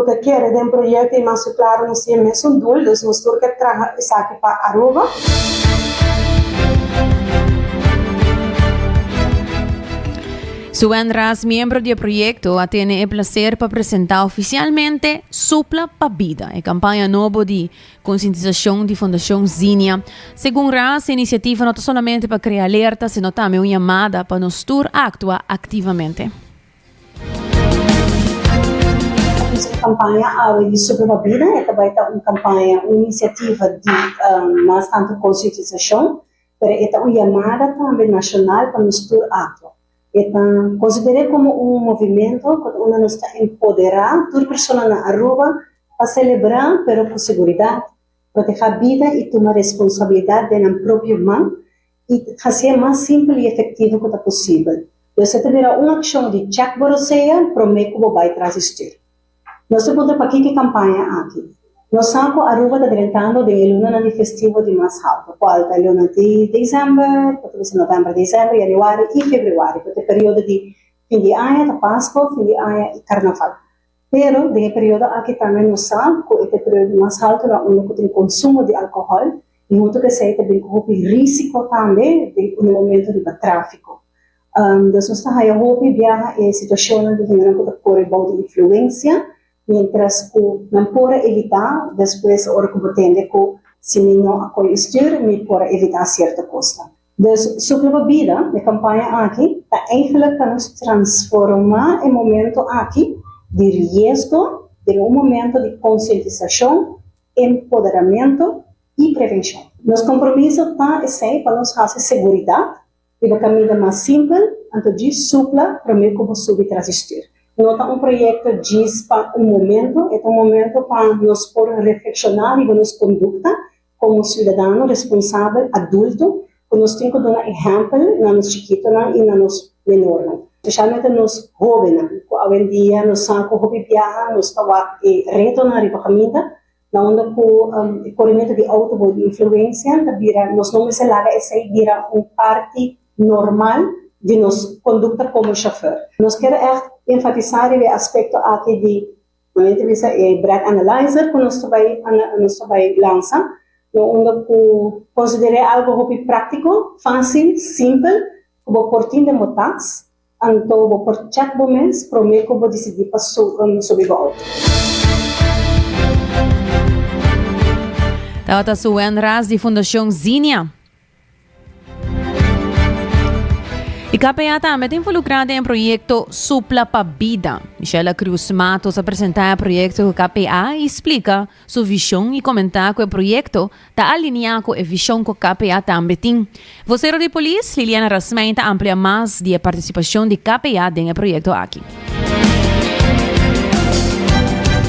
Speaker 18: que querem um projeto e mais claro não sei mesmo dúvidas nós temos que trabalhar isso aqui para Aruba.
Speaker 8: Suen Ras, miembro do projeto, tiene o prazer para apresentar oficialmente Supla para Vida, a campanha nova de conscientização de Fundação Zinia. Segundo Ras, a iniciativa não é somente para criar alerta, senão também uma chamada para nós actuar ativamente.
Speaker 19: Esta campanha de Supla para Vida é também uma campanha, uma iniciativa de mais tanto conscientização, pero esta uma llamada também nacional para nos tur ato. Então, considerei como movimento que uno nos está empoderar, toda pessoa na Aruba, para celebrar, pero com segurança, proteger a vida e tomar responsabilidade na própria mão e fazer mais simples e efetivo que possível. Então, se tiver uma ação de check boroseia, prometo que vai transistir. Nós temos para que campanha aqui. Nós saco Aruba está tentando de luna de festivo de mais alto, qual é luna de dezembro, pode ser novembro, dezembro, janeiro e fevereiro, porque é período de fim de ano, de Páscoa, fim de ano e Carnaval. Pero, nesse período aqui também nós saco, este período mais alto, onde tem consumo de álcool, e muito que seja também com risco também no momento de tráfico. Então, nós estamos aí, viaja em situações de correr de influência, mientras que não pode evitar, depois, hora que pretende que se não acolher, não pode evitar certa coisa. Então, sobre vida, a campanha aqui, está eigenlijk para nos transformar em momento aqui de risco, de momento de conscientização, empoderamento e prevenção. Nosso compromisso está para nos fazer segurança, de uma caminho mais simples, antes de supla, para mim como subir transistir. Nota projeto diz para momento, é momento para nós poder reflexionar e nossa conduta como cidadão responsável, adulto, que nós temos que dar exemplo na nossa chiquita e na nossa menor. Especialmente nos jovens, hoje em dia, nós sabemos que o jovem viaja, nós estamos retornar para a caminha, na onda que o corrimento de auto de influência, nós não se larga essa vira parte normal de nossa conduta como chofer. Nós queremos enfatizar o aspecto aqui de uma entrevista Brad Analyzer que nós vai lançar, onde considerei algo prático, fácil, simples, como portinho de motas, então por check momentos, prometo que vou decidir para subir o auto.
Speaker 8: Tawata Suen Ras di Fundação Zinia. E KPA também está involucrada em projeto Supla para Vida. Michela Cruz Matos apresenta o projeto KPA e explica sua visão e comentar que o projeto está alinhado com a visão que o KPA também tem. Vocero de Polícia, Liliana Rasmein, está amplia mais de participação de KPA no projeto aqui.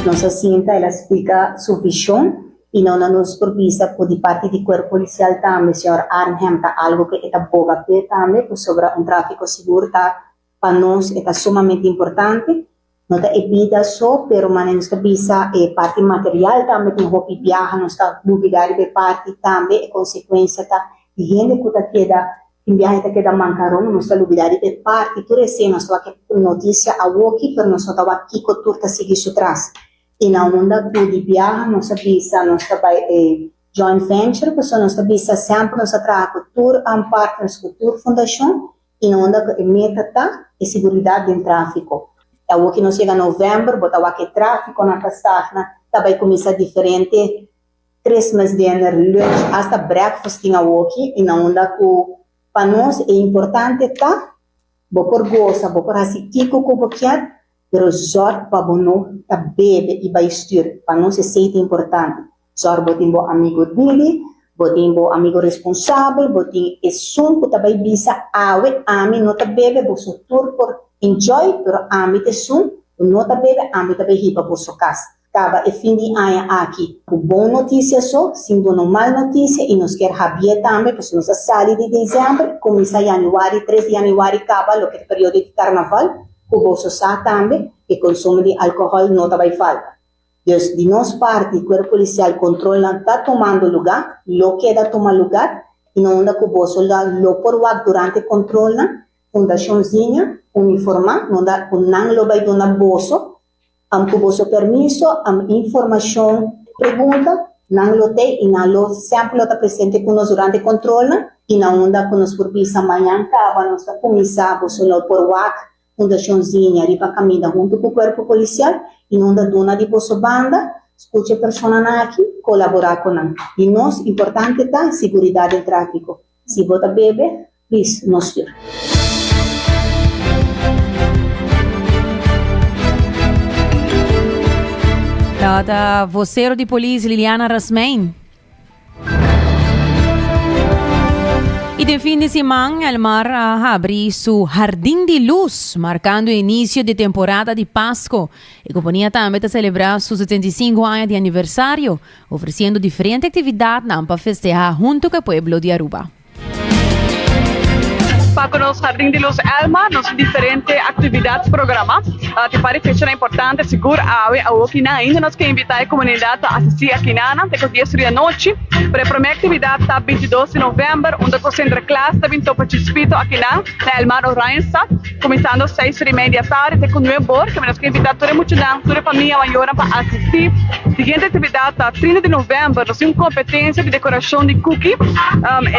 Speaker 20: Nossa cinta, ela explica sua visão e não nos provisa por parte do corpo policial também, senhor Arnhem, tá algo que é boa também, sobre tráfico seguro, tá para nós é sumamente importante. Não é vida só, mas nós precisa parte material também, tem roupa e viagem, nós está duvidar de parte também, consequência tá de gente que queda em viagem queda mancaron, nós está duvidar de parte, tudo isso nós está notícia a aqui, mas nós está aqui com turta seguir atrás. E na onda de viagem, nós sabemos, nós trabalhamos joint venture, porque nós sabemos sempre, nós trabalhamos com partners com a fundação, e na onda que meta está é segurança em tráfico. É o que nós chega em novembro, botar aqui tráfico na passagem, também começa diferente, 3 meses de ano, até breakfast tinha aqui, e na onda que para nós é importante, tá? Vou por goza, vou por assim, Kiko, como quer, pero zorg para bono ta bebe e vai styr para nós é importante. Zorg botimbo amigo dele, botimbo amigo responsável, botim é som que vai bisa awe ami não ta bebe boso tur por enjoy, pero ami te som não ta bebe ami ta hipa boso casa. Tava é fim de ano aqui. Com boa notícia só, sem boa mal notícia e nós quer rabia também, porque nós sai de dezembro, começa janeiro, 3 de janeiro acaba o que é período de carnaval. O bolso sa também, que consumo de álcool não vai falta. Então, de nossa parte, o corpo policial controla, está tomando lugar, lo queda tomar lugar, e não anda com o bolso lá, lo por lá durante controle, fundaçãozinha, uniformar, não dá, não lo vai donar bolso, com o bolso permisso, informação, pergunta, não lo tem, e não lo sempre está presente conosco durante controle, e não anda conosco por pisa amanhã, acaba, nós está começar, bolso lo por lá, fundaçãozinha, ali para caminhar junto com o corpo policial e não dá dona de posso banda, escute a pessoa aqui, colaborar com ela. E nós, importante está, segurança em tráfico. Se você bebe, please, nós tira.
Speaker 8: Tata vocero de polícia Liliana Rasmein. Y de fin de semana, el mar abre su Jardín de Luz, marcando el inicio de temporada de Pascua. La compañía también está celebrando sus 75 años de aniversario, ofreciendo diferentes actividades para festejar junto con el pueblo de Aruba.
Speaker 21: Para nos Jardín de Luz Elmar, nos diferentes atividades programadas. Que para fecha é importante, seguro aqui ainda nós queremos invitar a comunidade a assistir aqui na até 10 da noite. Para a primeira atividade está 22 de novembro, onde o centro de classe também está participando aqui na Elmar Orienstad, começando às 6:30 da tarde, até com 9 horas, que nós queremos invitar toda a multidão, toda a família maior para assistir. Seguinte atividade está 30 de novembro, nós temos competência de decoração de cookie,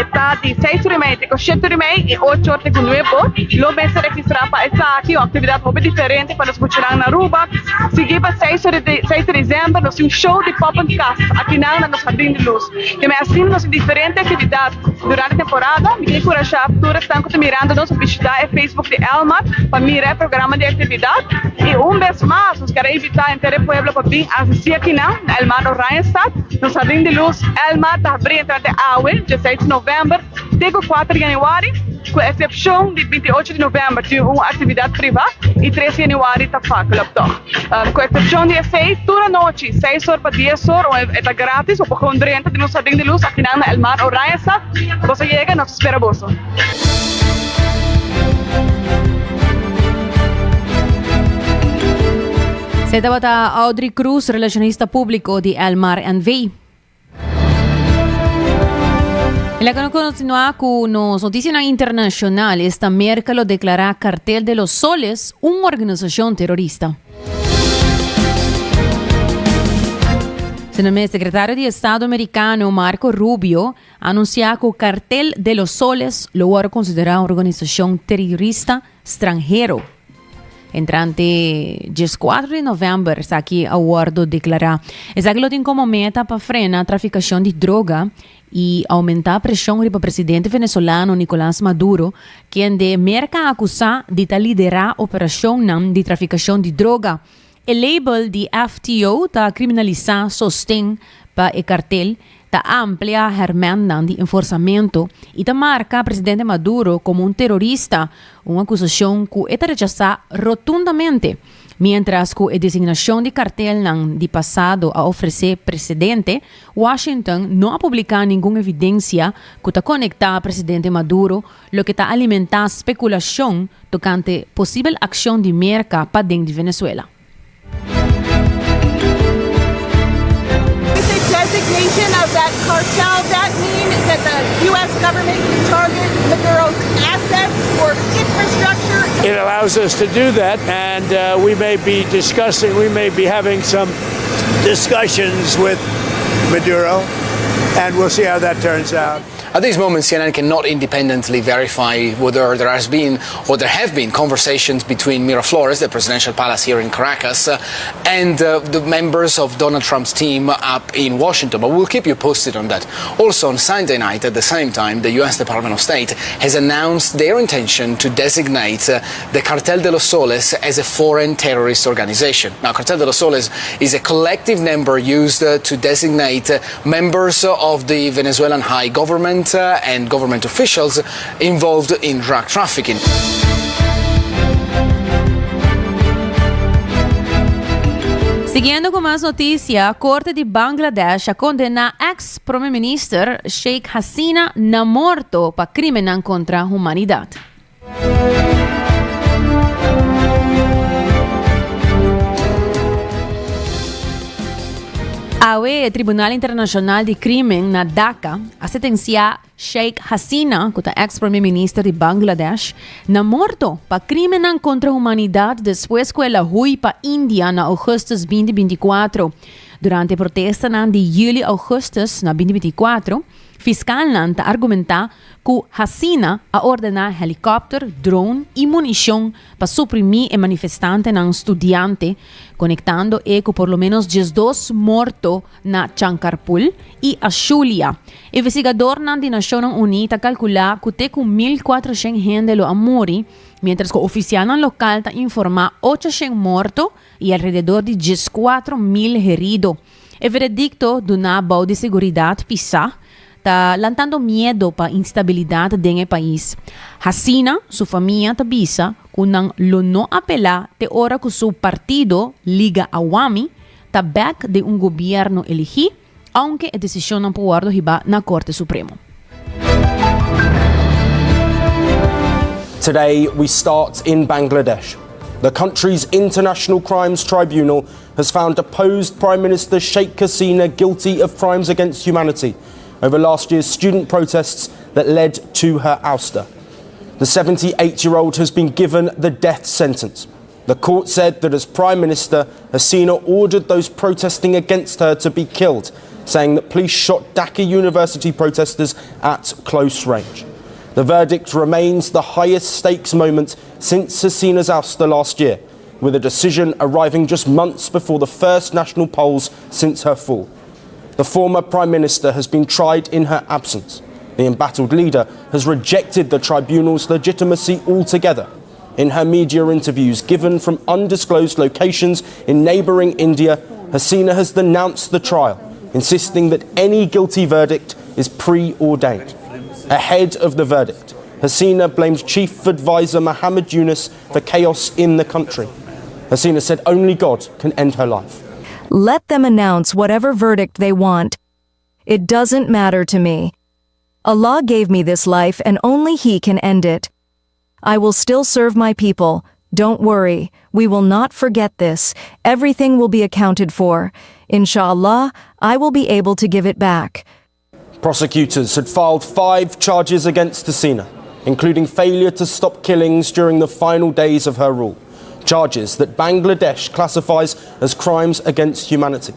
Speaker 21: está de 6:30 até 7:30 e 8 horas com 9 horas. Lo bem se registrar para essa aqui, uma atividade muito diferente para os multidão na Aruba. Seguir para 6 de dezembro, nós temos um show de pop and cast aqui na nosso Jardín de Luz. Que me assim nós temos diferentes atividades durante a temporada. Me encorajar todos estão mirando nosso visitar o Facebook de Elmar para mirar o programa de atividade. E vez mais, nós queremos invitar a todo o povo para vir assistir aqui na Elmar Orienstad, no Jardín de Luz Elmar, está abrindo até AUE, 16 de novembro, até 4 de janeiro, com exceção de 28 de novembro, de uma atividade privada, e 13 de janeiro está facultado. Com exceção de 6, toda noite, 6 horas para 10 horas, está grátis, ou por dentro de no Jardín de Luz, aqui na Elmar Orienstad, você chega, nós esperamos.
Speaker 8: Se trata Audrey Cruz, relacionista público de Elmar NV. La que continúa con las noticias internacionales, esta miércoles declara Cartel de los Soles una organización terrorista. El secretario de Estado americano Marco Rubio anunció que el Cartel de los Soles lo ha considerado una organización terrorista extranjero. Entrante 14 de novembro, está aqui a Guardo declarar. Essa que tem como meta para frenar a traficação de droga e aumentar a pressão sobre o presidente venezuelano Nicolás Maduro, quem de merca acusar de liderar a operação de traficação de droga. O label de FTO está criminalizar sostém para o cartel, está amplia a hermandad de enforzamiento y está marca al presidente Maduro como un terrorista, una acusación que está rechazada rotundamente, mientras que la designación de cartel de pasado a ofrecer precedente, Washington no ha publicado ninguna evidencia que está conectada al presidente Maduro, lo que está alimentando especulación tocante posible acción de merca para dentro de Venezuela.
Speaker 22: Designation of that cartel, that means that the U.S. government can target Maduro's assets or infrastructure.
Speaker 23: It allows us to do that, and we may be having some discussions with Maduro, and we'll see how that turns out.
Speaker 24: At this moment, CNN cannot independently verify whether there has been or there have been conversations between Miraflores, the presidential palace here in Caracas, and the members of Donald Trump's team up in Washington. But we'll keep you posted on that. Also, on Sunday night, at the same time, the U.S. Department of State has announced their intention to designate the Cartel de los Soles as a foreign terrorist organization. Now, Cartel de los Soles is a collective number used to designate members of the Venezuelan high government and government officials involved in drug trafficking.
Speaker 8: Siguiendo con más noticias, Corte de Bangladesh condena ex-Primer Minister Sheikh Hasina na morto para crimen contra la humanidad. El Tribunal Internacional de Crimen na Dhaka ha sentenciado Sheikh Hasina, que é ex-primer ministro de Bangladesh, na morto para crimen contra a humanidade depois que ela foi para a Índia na agosto 2024. Durante a protesta de julho a agosto 2024, fiscal está argumentar que Hasina a ordenar helicóptero, drone e munição para suprimir a manifestante não estudante, conectando com por lo menos 12 mortos na Chankarpul e a Shulia. O investigador da Nações Unidas calcula que tem 1.400 gente a morrer, mientras que o oficial local informa 800 mortos e alrededor de 14.000 heridos. O veredicto do Nabau de Seguridade PISA está lanzando miedo pa instabilidad en el país. Hasina, su familia tabisa, kunang no apela te ora que su partido, Liga Awami, ta back de un gobierno elegido, aunque la decisión no puede ir na Corte Suprema.
Speaker 1: Today we start in Bangladesh. The country's International Crimes Tribunal has found deposed Prime Minister Sheikh Hasina guilty of crimes against humanity over last year's student protests that led to her ouster. The 78-year-old has been given the death sentence. The court said that as Prime Minister, Hasina ordered those protesting against her to be killed, saying that police shot Dhaka University protesters at close range. The verdict remains the highest stakes moment since Hasina's ouster last year, with a decision arriving just months before the first national polls since her fall. The former Prime Minister has been tried in her absence. The embattled leader has rejected the tribunal's legitimacy altogether. In her media interviews given from undisclosed locations in neighbouring India, Hasina has denounced the trial, insisting that any guilty verdict is preordained. Ahead of the verdict, Hasina blamed Chief Advisor Muhammad Yunus for chaos in the country. Hasina said only God can end her life.
Speaker 4: Let them announce whatever verdict they want. It doesn't matter to me. Allah gave me this life and only He can end it. I will still serve my people. Don't worry, we will not forget this. Everything will be accounted for. Inshallah, I will be able to give it back.
Speaker 1: Prosecutors had filed 5 charges against Hasina, including failure to stop killings during the final days of her rule, charges that Bangladesh classifies as crimes against humanity.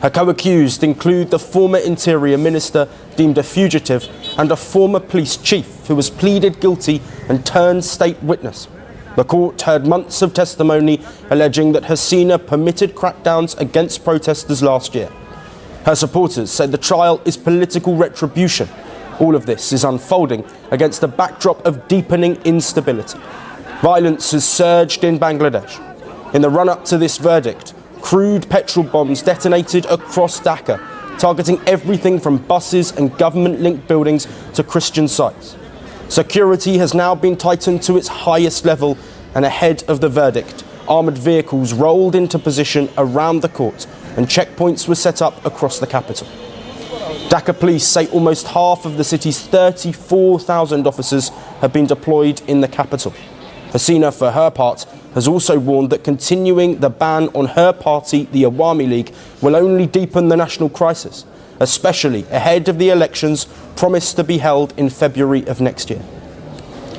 Speaker 1: Her co-accused include the former Interior Minister deemed a fugitive and a former police chief who was pleaded guilty and turned state witness. The court heard months of testimony alleging that Hasina permitted crackdowns against protesters last year. Her supporters said the trial is political retribution. All of this is unfolding against a backdrop of deepening instability. Violence has surged in Bangladesh. In the run-up to this verdict, crude petrol bombs detonated across Dhaka, targeting everything from buses and government-linked buildings to Christian sites. Security has now been tightened to its highest level, and ahead of the verdict, armoured vehicles rolled into position around the court and checkpoints were set up across the capital. Dhaka police say almost half of the city's 34,000 officers have been deployed in the capital. Hasina, for her part, has also warned that continuing the ban on her party, the Awami League, will only deepen the national crisis, especially ahead of the elections promised to be held in February of next year.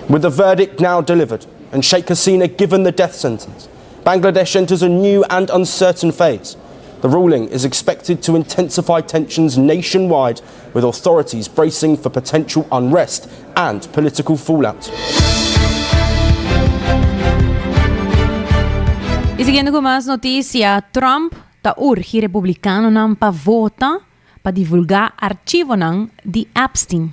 Speaker 1: With the verdict now delivered and Sheikh Hasina given the death sentence, Bangladesh enters a new and uncertain phase. The ruling is expected to intensify tensions nationwide, with authorities bracing for potential unrest and political fallout.
Speaker 8: Y siguiendo con más noticia, Trump ta urge republicano nang pa vota pa divulgar archivo nang di Epstein.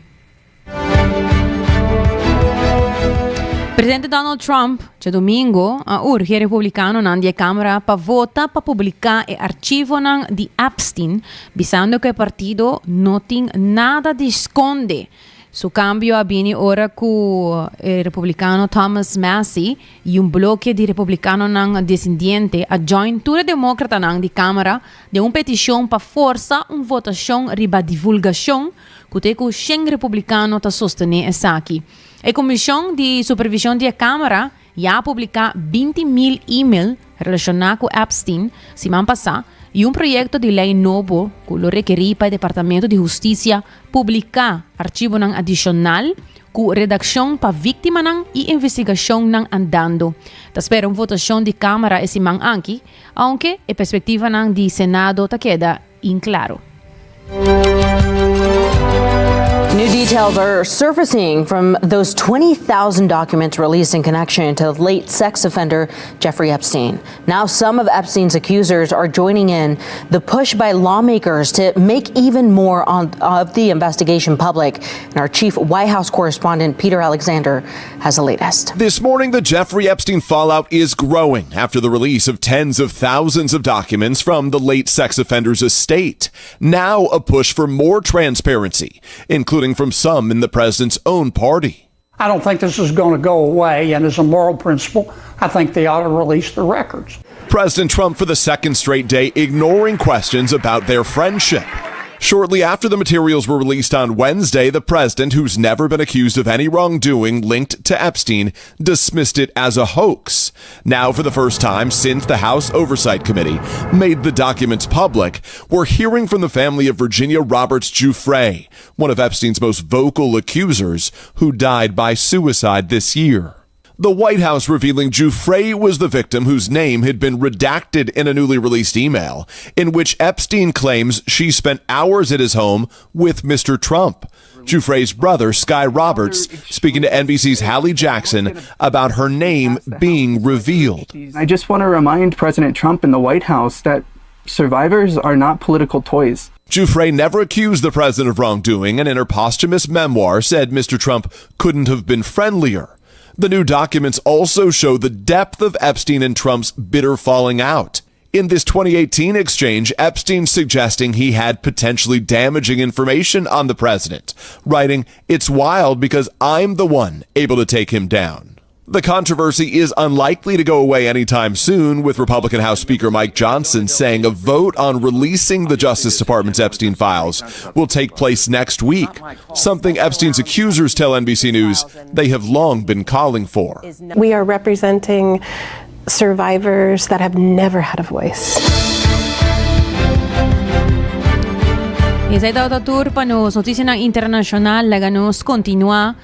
Speaker 8: Presidente Donald Trump, ce domingo, urge republicano nang di Camera pa vota pa publicar e archivo nang di Epstein, bisando que partido no ting nada de esconde. Su cambio avviene ora con il repubblicano Thomas Massie e un blocco di repubblicano nang dissidente a giuntura democrata nang di Camera de un petition pa forza un votazione riba divulgazione che cu 100 repubblicano ta sostenere esaki. E Commissione di Supervisione di Camera ha pubblicato 20.000 email relazionati con Epstein settimana passata e un progetto di lei nuovo che lo requerì per il Dipartimento di Giustizia pubblica archivo nang addizionale con redazione per vittima nang e investigazione nang andando. Ta spera un votazione di Camera e settimana anche, anche e perspettiva nang di Senato ta queda in claro.
Speaker 10: Nu dit
Speaker 3: details are surfacing from those 20,000 documents released in connection to the late sex offender Jeffrey Epstein. Now some of Epstein's accusers are joining in the push by lawmakers to make even more of the investigation public. And our chief White House correspondent Peter Alexander has the latest.
Speaker 5: This morning, the Jeffrey Epstein fallout is growing after the release of tens of thousands of documents from the late sex offender's estate. Now a push for more transparency, including from some in the president's own party.
Speaker 7: I don't think this is going to go away, and as a moral principle, I think they ought to release the records.
Speaker 5: President Trump, for the second straight day, ignoring questions about their friendship. Shortly after the materials were released on Wednesday, the president, who's never been accused of any wrongdoing linked to Epstein, dismissed it as a hoax. Now, for the first time since the House Oversight Committee made the documents public, we're hearing from the family of Virginia Roberts Giuffre, one of Epstein's most vocal accusers, who died by suicide this year. The White House revealing Giuffre was the victim whose name had been redacted in a newly released email, in which Epstein claims she spent hours at his home with Mr. Trump. Giuffre's brother, Sky Roberts, speaking to NBC's Hallie Jackson about her name being revealed.
Speaker 9: I just want to remind President Trump and the White House that survivors are not political toys.
Speaker 5: Giuffre never accused the president of wrongdoing, and in her posthumous memoir said Mr. Trump couldn't have been friendlier. The new documents also show the depth of Epstein and Trump's bitter falling out. In this 2018 exchange, Epstein suggesting he had potentially damaging information on the president, writing, "It's wild because I'm the one able to take him down." The controversy is unlikely to go away anytime soon, with Republican House Speaker Mike Johnson saying a vote on releasing the Justice Department's Epstein files will take place next week, something Epstein's accusers tell NBC News they have long been calling for.
Speaker 25: We are representing survivors that have never had a voice.
Speaker 8: Sa ito tour panos notisya ng internasyonal laganos continua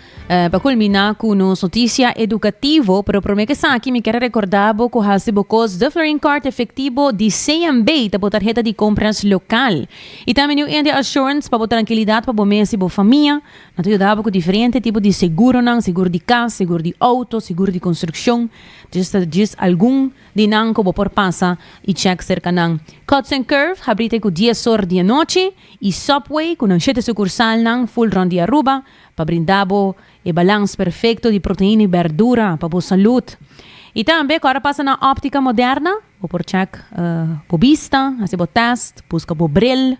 Speaker 8: pakulmina kunos notisya edukativo pero prome que sa aqui me quero recordabo ko hasibokos the Flooring Cart efectivo di CMB tabo tarjeta de compras local. E também o ende assurance para tranquilidade para bomesi bo família. Natuyodabo ko diferente tipo de seguro nang seguro de casa, seguro de auto, seguro de construção. Just algum dinang ko bo por pasa e check cerca nang Cuts and Curve habrite ko 10 horas de noche e Subway con 7 sucursal nang full run de Aruba para brindabo e balance perfecto de proteína e verdura para bo salud. E também agora passa na óptica moderna, bo por check po vista, assim bo test, busca bo bril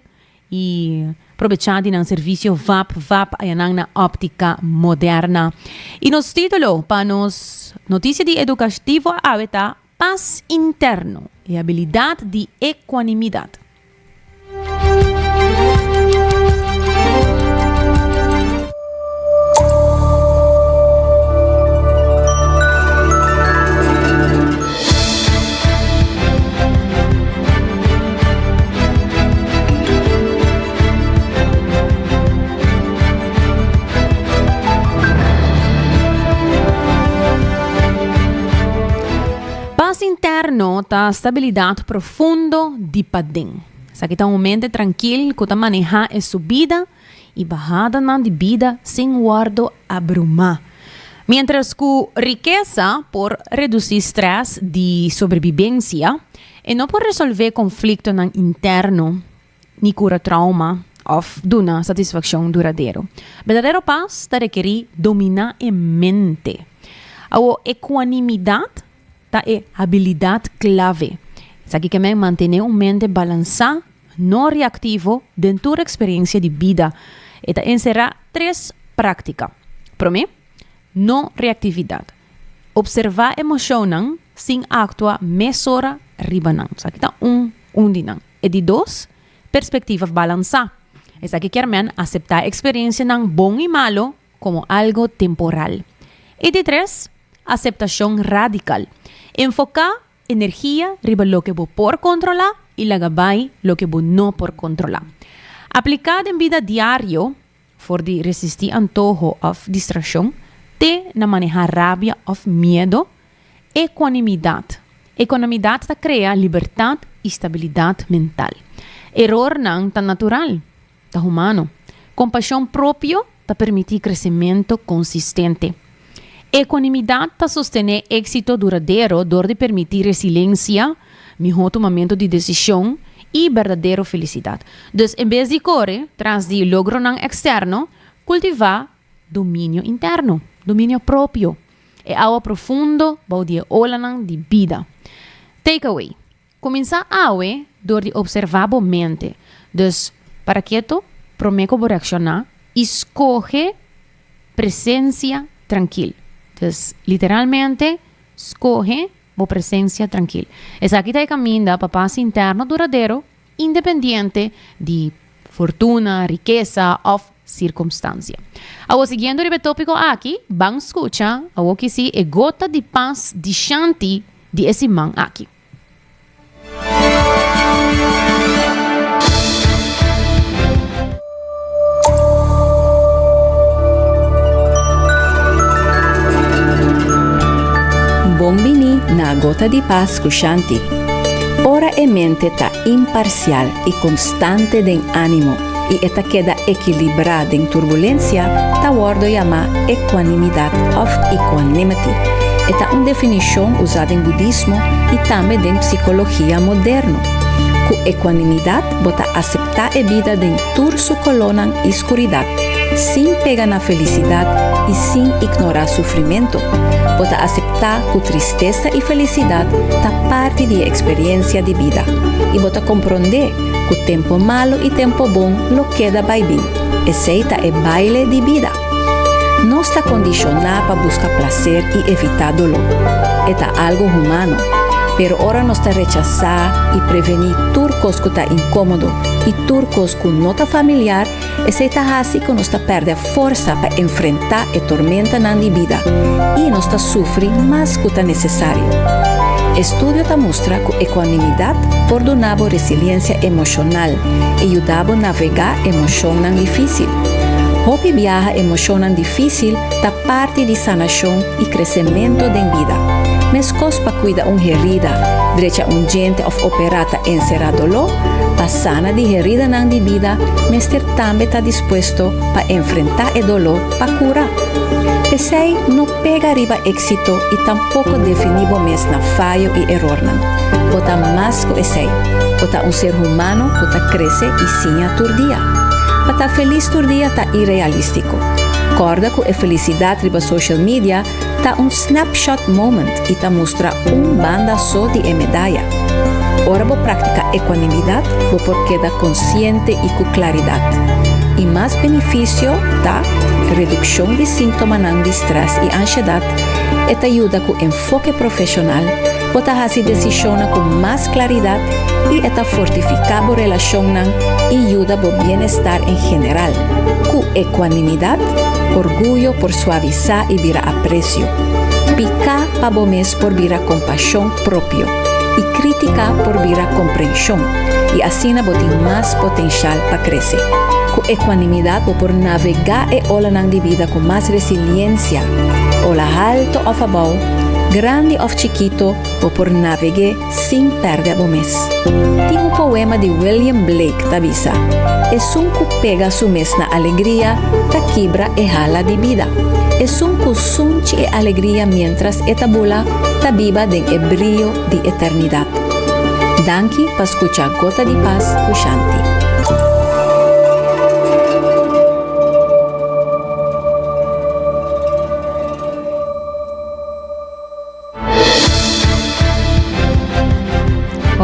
Speaker 8: e aprovechar ng serviço VAP ayanang na óptica moderna. E nos título para nos notícia de educativo aveta paz interno e habilidade de equanimidade. Paz interno ta stabilidade profundo de pading. Sa kita um mente tranquilo que ta manejar a subida e bajada de vida sem guardo abrumar. Mientras que riqueza por reduzir stress de sobrevivência e não por resolver conflito interno ni cura trauma of duna satisfação duradeiro. Verdadeiro paz ta requerir dominar a mente. A equanimidade é habilidade clave. Isso aqui também manter mente balançada, não reativo dentro da experiência de vida. E encerrar 3 práticas. Primeiro, não reatividade. Observar emoção sem actuar mesura ribanang. Isso aqui está dinang. E de 2, perspectiva balançada. Isso aqui quer aceitar a experiência ng bom e malo como algo temporal. E de 3, aceptação radical. Enfocar energia riba lo que vos por controlar y la gabay lo que vos no por controlar. Aplicar en vida diario for de resistir antojo of distracción, te na manejar rabia of miedo, equanimidad. Equanimidad ta crea libertad y estabilidad mental. Error nang tan natural, ta humano. Compasión propio ta permitir crescimento consistente. Equanimidade ta sostener éxito duradouro door de permitir resiliência, melhor tomamento de decisão e verdadeira felicidade. Dus, em vez de correr tras de logro não externo, cultivar domínio interno, domínio próprio. É algo profundo, baudia olanan de vida. Takeaway. Começar a door de observar a mente. Dus, para quieto, prometo por reaccionar, escoge presencia tranquila. Dus, literalmente, escoge a presencia tranquila. Essa aqui está caminhando para paz interno duradouro, independiente de fortuna, riqueza ou circunstância. Agora, seguindo o tópico aqui, vamos escutar o que se é gota de paz de Shanti de esse man aqui.
Speaker 2: Bombini na gota di paz con Shanti. Ora e mente ta imparcial e constante den ánimo e eta queda equilibrada en turbulencia ta wordo llama equanimidad of equanimity. Eta una definición usada en budismo y también en psicología moderno. Cu equanimidad bota aceptar a vida den tur su colonan escuridad, sin pegar na felicidad y sin ignorar sufrimiento. Bota aceptar que tristeza y felicidad ta parte de experiencia de vida. Y bota comprender que tempo malo y tempo bom lo queda bien. Aceita el baile de vida. No está condicionada para buscar placer y evitar dolor. Es algo humano. Pero ahora nos está rechazar y prevenir turcos que está incómodo y turcos que no está familiar, ese está así que nos está perder fuerza para enfrentar la tormenta en la vida y nos está sufrir más que está necesario. Estudio está muestra que ecuanimidad perdonaba resiliencia emocional y ayudaba a navegar emociones difícil. Hopi viaja emociones difícil está parte de sanación y crecimiento de vida. Mescos pa cuida herida, derecha gente of operata encerradolo, pa sana de herida nang di vida, mester tambe ta dispuesto pa enfrentar el dolor pa curar. Pesei no pega arriba éxito y tampoco definivo mes na fallo y error nan. Bota más que esei, bota un ser humano que ta crece y siña turdia. Pa ta feliz turdia ta irrealístico. Corda que a felicidade riba social media tá snapshot moment e tá mostra banda só de medalha. Ora vou praticar equanimidade, vou porque da consciente e com claridade. E mais benefício tá redução de sintomas de estresse e ansiedade, e tá ajuda com enfoque profissional, bota assim decisões com mais claridade e tá fortificar a relação e ajuda o bem-estar em geral. Com equanimidade, orgullo por suavizar y vira aprecio. Picar pa bomes por vira compasión propio. Y crítica por vira comprensión. Y así na botin más potencial pa crecer. Con ecuanimidad o por navegar e ola nang di vida con más resiliencia. Ola alto of abajo, grande of chiquito o por navegar sin perder bomes. Tem un poema de William Blake tabisa. Es un que pega su mesna alegría, ta quibra e jala de vida. Es un que sunchi e alegría mientras etabula, ta viva den el brillo de eternidad. Danki pa escuchar gota de paz con Shanti.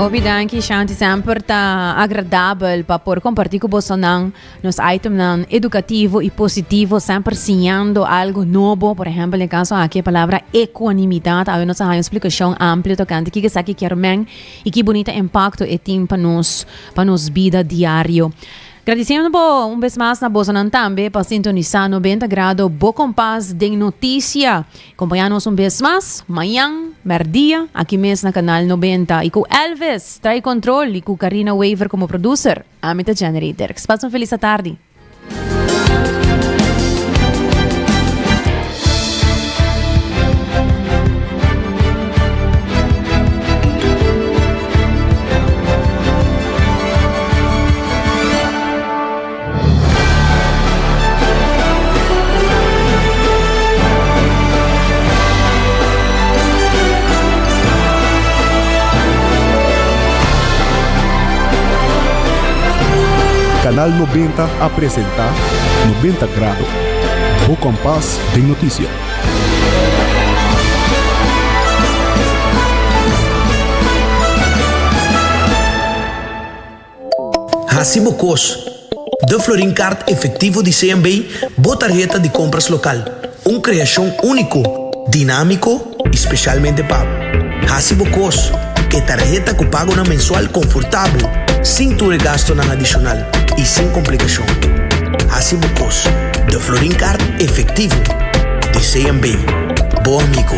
Speaker 8: Obidanki Shanti sempre tá agradável para por compartilhar com você nos items educativo e positivo, sempre ensinando algo novo. Por exemplo, no caso aqui a palavra equanimidade, aí nós temos uma explicação ampla tocante que sabe que quer e que bonito impacto tem para nos vida diário. Agradecemos vez mais na Bosanan também para sintonizar 90 graus, Bo Compás de notícia. Acompanhar-nos vez mais, amanhã, merdia, aqui mesmo na canal 90. E com Elvis, trai controle, e com Karina Waver como producer, Amita Generator. Que se passe uma feliz tarde.
Speaker 6: Canal 90 apresenta 90 Grado, o compás de notícia.
Speaker 11: Hasibo Cos, de Florin Card efectivo de CMB, boa tarjeta de compras local. Uma criação único, dinâmico e especialmente pago. Hasibo Cos, que tarjeta que paga na mensual confortável, sem tu gasto na adicional e sem complicação. Hasibo Cos, de Florin Card efectivo de CMB. Bom amigo.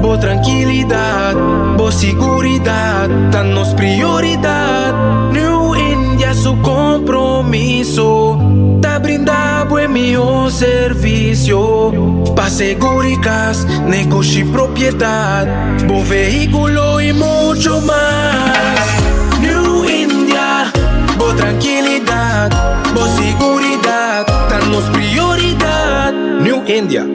Speaker 12: Boa tranquilidade, boa seguridade, tá nos prioridade. New India, su compromisso, tá brindar buen melhor serviço. Pa seguridade, negócio e propriedade, bom veículo e muito mais. New India, boa tranquilidade, boa seguridade, tá nos prioridade. New India.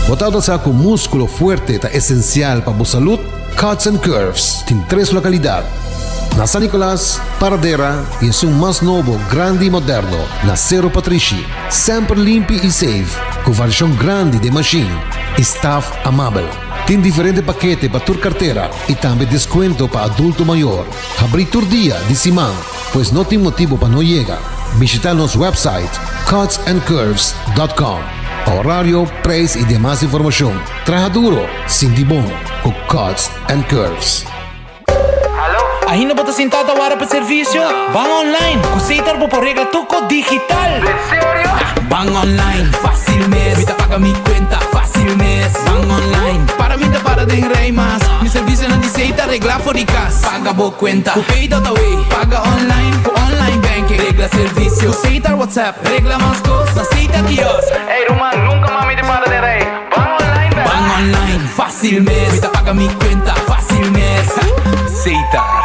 Speaker 13: Botado sa com músculo fuerte é essencial para a saúde, Cuts and Curves tem 3 localidades. Na San Nicolás, Paradera e um mais novo, grande e moderno, na Cerro Patrici. Sempre limpo e safe, com versão grande de machine. Staff amável. Tem diferente paquete para tua carteira e também desconto para adulto maior. Abrir todo dia de semana, pois não tem motivo para não chegar. Visitar nosso website cutsandcurves.com. Horário, preço e demais informação. Traja duro, sindi bom, com Cuts and Curves.
Speaker 12: Ainda bota sentado agora para serviço? Van online, cuseitar por regla tuco digital. ¿En serio? Van online, fácil mes. Me paga mi cuenta, fácil mes. Van online, para mí te para de rey más. Mi servicio no dice regla por casa. Paga bo cuenta, cupay away. Paga online, con online banking. Regla servicio, cuseitar WhatsApp. Regla más cosas, aceita Dios. Ey, Roman, nunca mami te para de rey. Van online, ¿verdad? Van online, fácil mes. Me paga mi cuenta, fácil mes. Ceitar.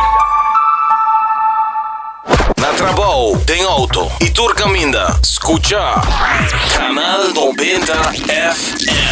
Speaker 14: Na trabalho, tem auto e tu caminha. Escucha Canal 90 FM.